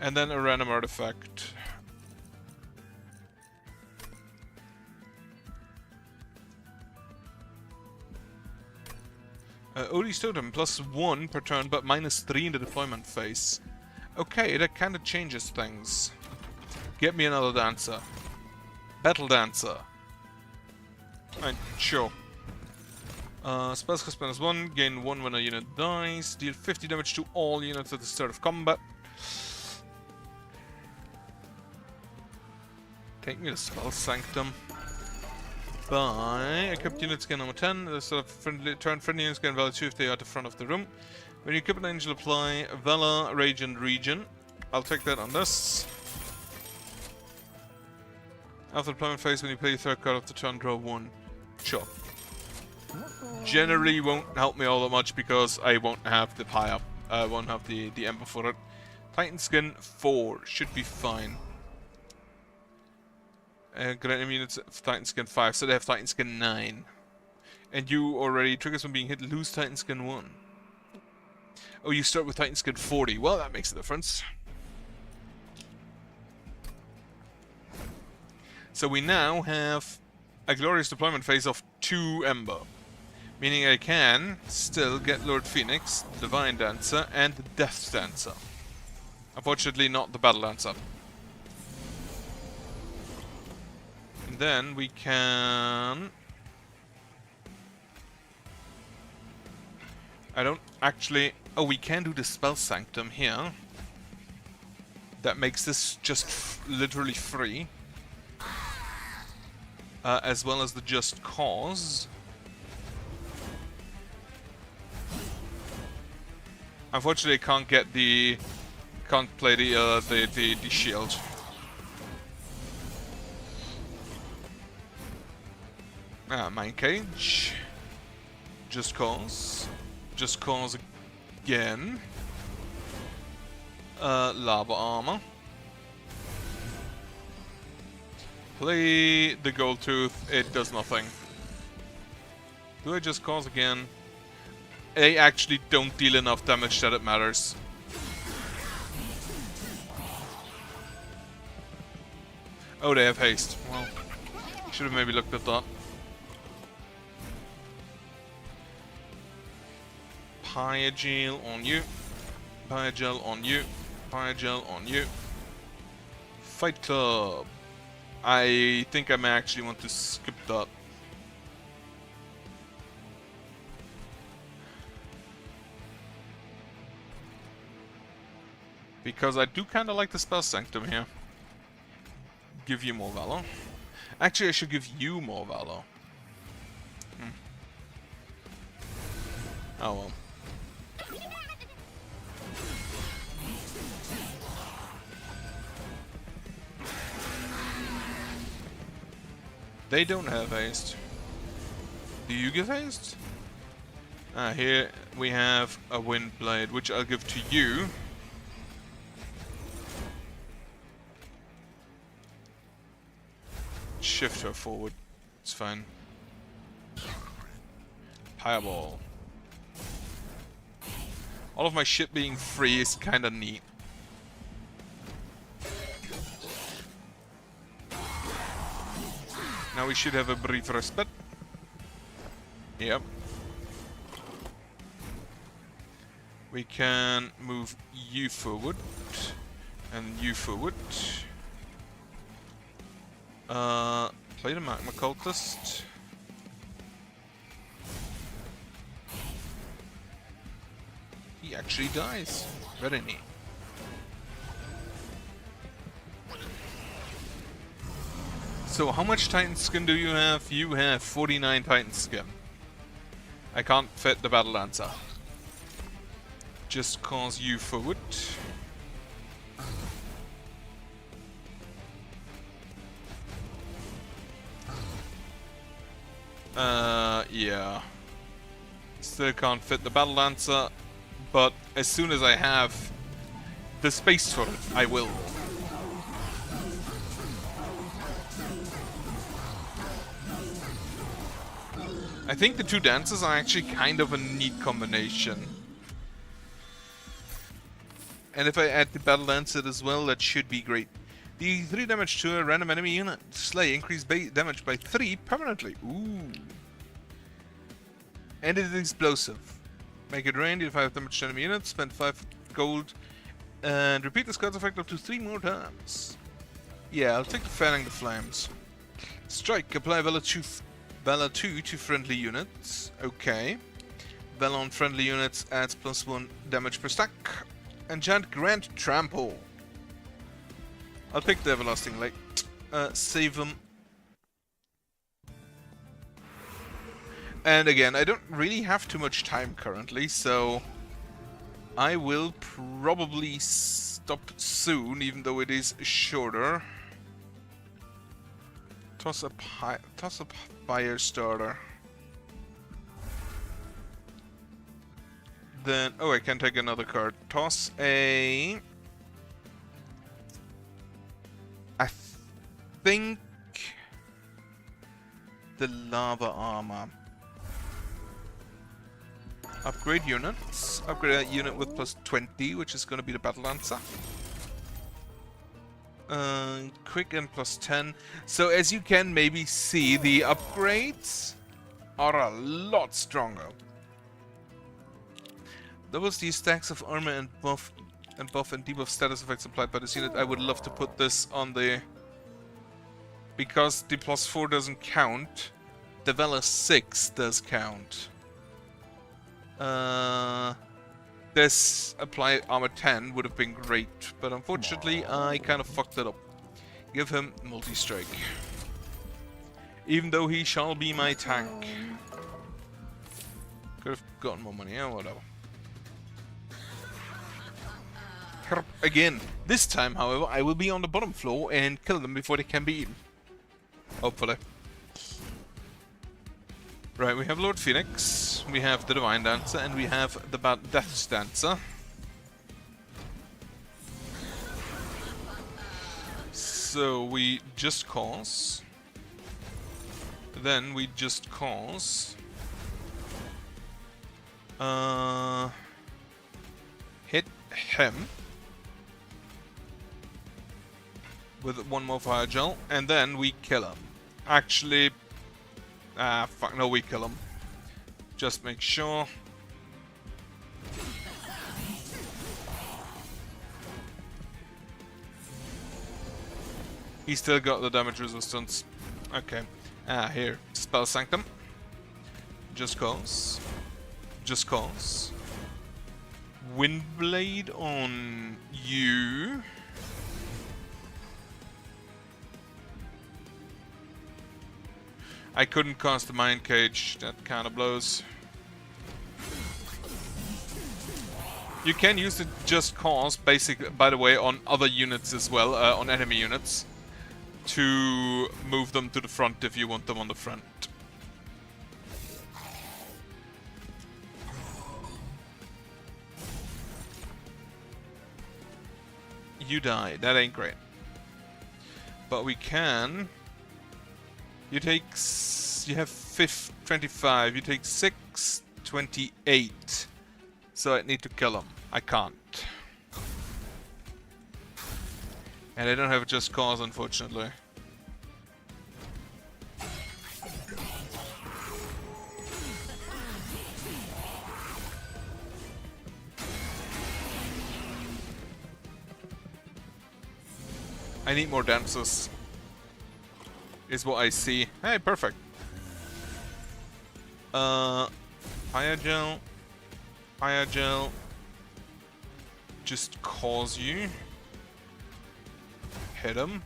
S1: And then a random artifact. Odie's Totem, +1 per turn, but -3 in the deployment phase. Okay, that kind of changes things. Get me another dancer. Battle Dancer. Right, sure. Spells cost -1, gain 1 when a unit dies, deal 50 damage to all units at the start of combat. Take me to Spell Sanctum. By equipped units gain number 10. The sort of friendly units gain value 2 if they are at the front of the room. When you equip an angel, apply Valor, Rage, and Regen. I'll take that on this. After deployment phase, when you play your third card of the turn, draw 1. Sure. generally won't help me all that much because I won't have the pie-up. I won't have the Ember for it. Titan Skin 4 should be fine. Grant enemy units of Titan Skin 5, so they have Titan Skin 9. And you already, triggers when being hit, lose Titan Skin 1. Oh, you start with Titan Skin 40. Well, that makes a difference. So we now have a glorious deployment phase of 2 Ember. Meaning I can still get Lord Phoenix, Divine Dancer, and the Death Dancer. Unfortunately not the Battle Dancer. And then we can... I don't actually... Oh, we can do the Spell Sanctum here. That makes this just literally free. As well as the Just Cause. Unfortunately, I can't get the... Can't play the shield. Mind Cage. Just Cause. Just Cause again. Lava Armor. Play the Gold Tooth. It does nothing. Do I Just Cause again? They actually don't deal enough damage that it matters. Oh, they have haste. Well, should have maybe looked at that. Pyagel on you. Pyagel on you. Pyagel on you. Fight Club. I think I may actually want to skip that. Because I do kind of like the Spell Sanctum here. Give you more Valor. Actually, I should give you more Valor. Oh well. They don't have haste. Do you give haste? Here we have a Wind Blade, which I'll give to you. Shift her forward. It's fine. Fireball. All of my shit being free is kinda neat. Now we should have a brief respite. Yep. We can move you forward. And you forward. Play the Magma Cultist. He actually dies. Very neat. So how much Titan Skin do you have? You have 49 Titan Skin. I can't fit the Battle Dancer. Just cause you forward. Yeah. Still can't fit the Battle Dancer, but as soon as I have the space for it, I will. I think the two dances are actually kind of a neat combination. And if I add the Battle Dancer as well, that should be great. The 3 damage to a random enemy unit. Slay, increase damage by 3 permanently. Ooh. And it is explosive. Make it rain, deal 5 damage to enemy units, spend 5 gold, and repeat the Scout's effect up to 3 more times. Yeah, I'll take the Fanning the Flames. Strike, apply Valor 2 to friendly units. Okay. Valor on friendly units adds +1 damage per stack. Enchant Grand Trample. I'll pick the Everlasting Light. Save them. And again, I don't really have too much time currently, so I will probably stop soon, even though it is shorter. Toss up Fire Starter. Then, oh, I can take another card. Toss a... I think... the lava armor. Upgrade units. Upgrade a unit with plus 20, which is going to be the Battle Lancer. Quick and plus 10. So as you can maybe see, the upgrades are a lot stronger. Doubles these stacks of armor and buff and debuff status effects applied by this unit. I would love to put this on the... because the plus 4 doesn't count, the Valor 6 does count. This apply armor 10 would have been great, but unfortunately I kind of fucked it up. Give him multi-strike. Even though he shall be my tank. Could have gotten more money, yeah, whatever. Again, this time, however, I will be on the bottom floor and kill them before they can be eaten. Hopefully. Right, we have Lord Phoenix, we have the Divine Dancer, and we have the Death's Dancer. So we just cause. Then we just cause. Hit him with one more fire gel, and then we kill him. Actually, fuck no, we kill him. Just make sure. He still got the damage resistance. Okay. Here. Spell Sanctum. Just cause. Just cause. Windblade on you. I couldn't cast the Mind Cage. That kind of blows. You can use the Just Cause, basically, by the way, on other units as well, on enemy units, to move them to the front if you want them on the front. You die. That ain't great. But we can... You take... You have 25. You take 6, 28. So I need to kill him. I can't. And I don't have a Just Cause, unfortunately. I need more dancers. Is what I see. Hey, perfect. Fire Gel. Fire Gel. Just cause you. Hit him.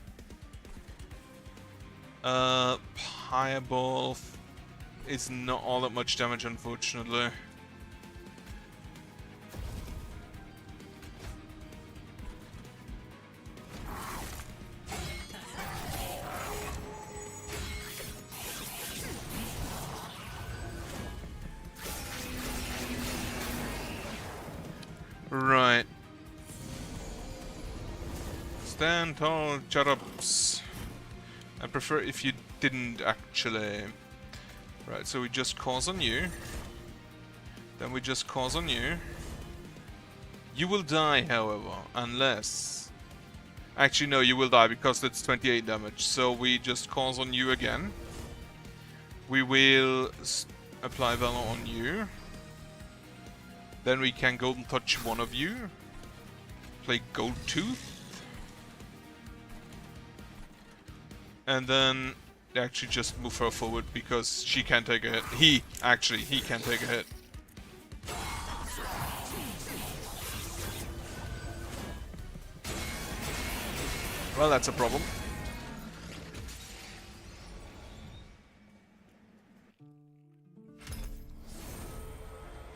S1: Fireball is not all that much damage, unfortunately. Right. Stand tall, cherubs. I prefer if you didn't actually. Right, so we just cause on you. Then we just cause on you. You will die, however, unless... Actually, no, you will die because that's 28 damage. So we just cause on you again. We will apply Valor on you. Then we can Golden Touch one of you. Play Gold Tooth. And then actually just move her forward because she can't take a hit. He can't take a hit. Well, that's a problem.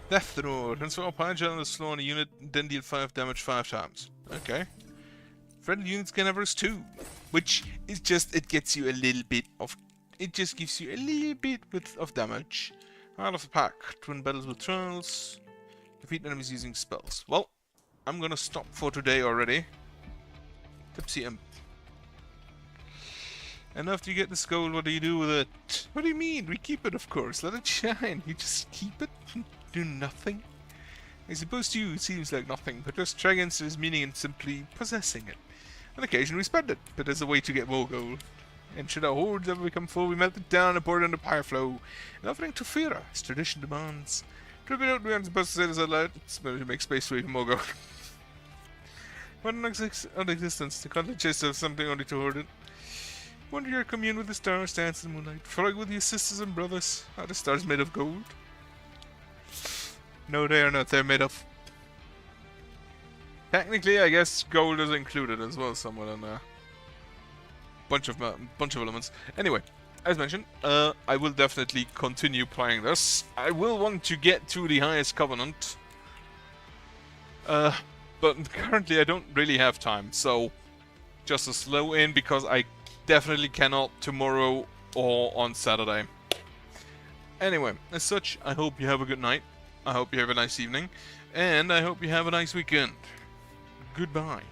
S1: Death Throw. Transfer all Fire Gel on the slow on a unit, then deal 5 damage 5 times. Okay. Friendly units can have risk 2. Which is just, it gets you a little bit of... It just gives you a little bit of damage. Out of the pack. Twin battles with trolls. Defeat enemies using spells. Well, I'm gonna stop for today already. Tipsy Imp. And after you get this gold, what do you do with it? What do you mean? We keep it, of course. Let it shine. You just keep it and do nothing? I suppose to you it seems like nothing, but there's dragons there's meaning in simply possessing it. On occasion we spend it, but as a way to get more gold. And should our hoards ever become full, we melt it down and pour it into Fireflow, an offering to Fira, as tradition demands. Trip it out, we aren't supposed to say this out loud. It's better to make space for even more gold. What an existence, to contemplate chase of something only to hoard it. Wonder your commune with the stars, dance in the moonlight, frolic with your sisters and brothers. Are the stars made of gold? No, they are not. They're made of... Technically, I guess gold is included as well somewhere in there. Bunch of elements. Anyway, as mentioned, I will definitely continue playing this. I will want to get to the highest covenant. But currently I don't really have time, so just a slow in because I definitely cannot tomorrow or on Saturday. Anyway, as such, I hope you have a good night. I hope you have a nice evening. And I hope you have a nice weekend. Goodbye.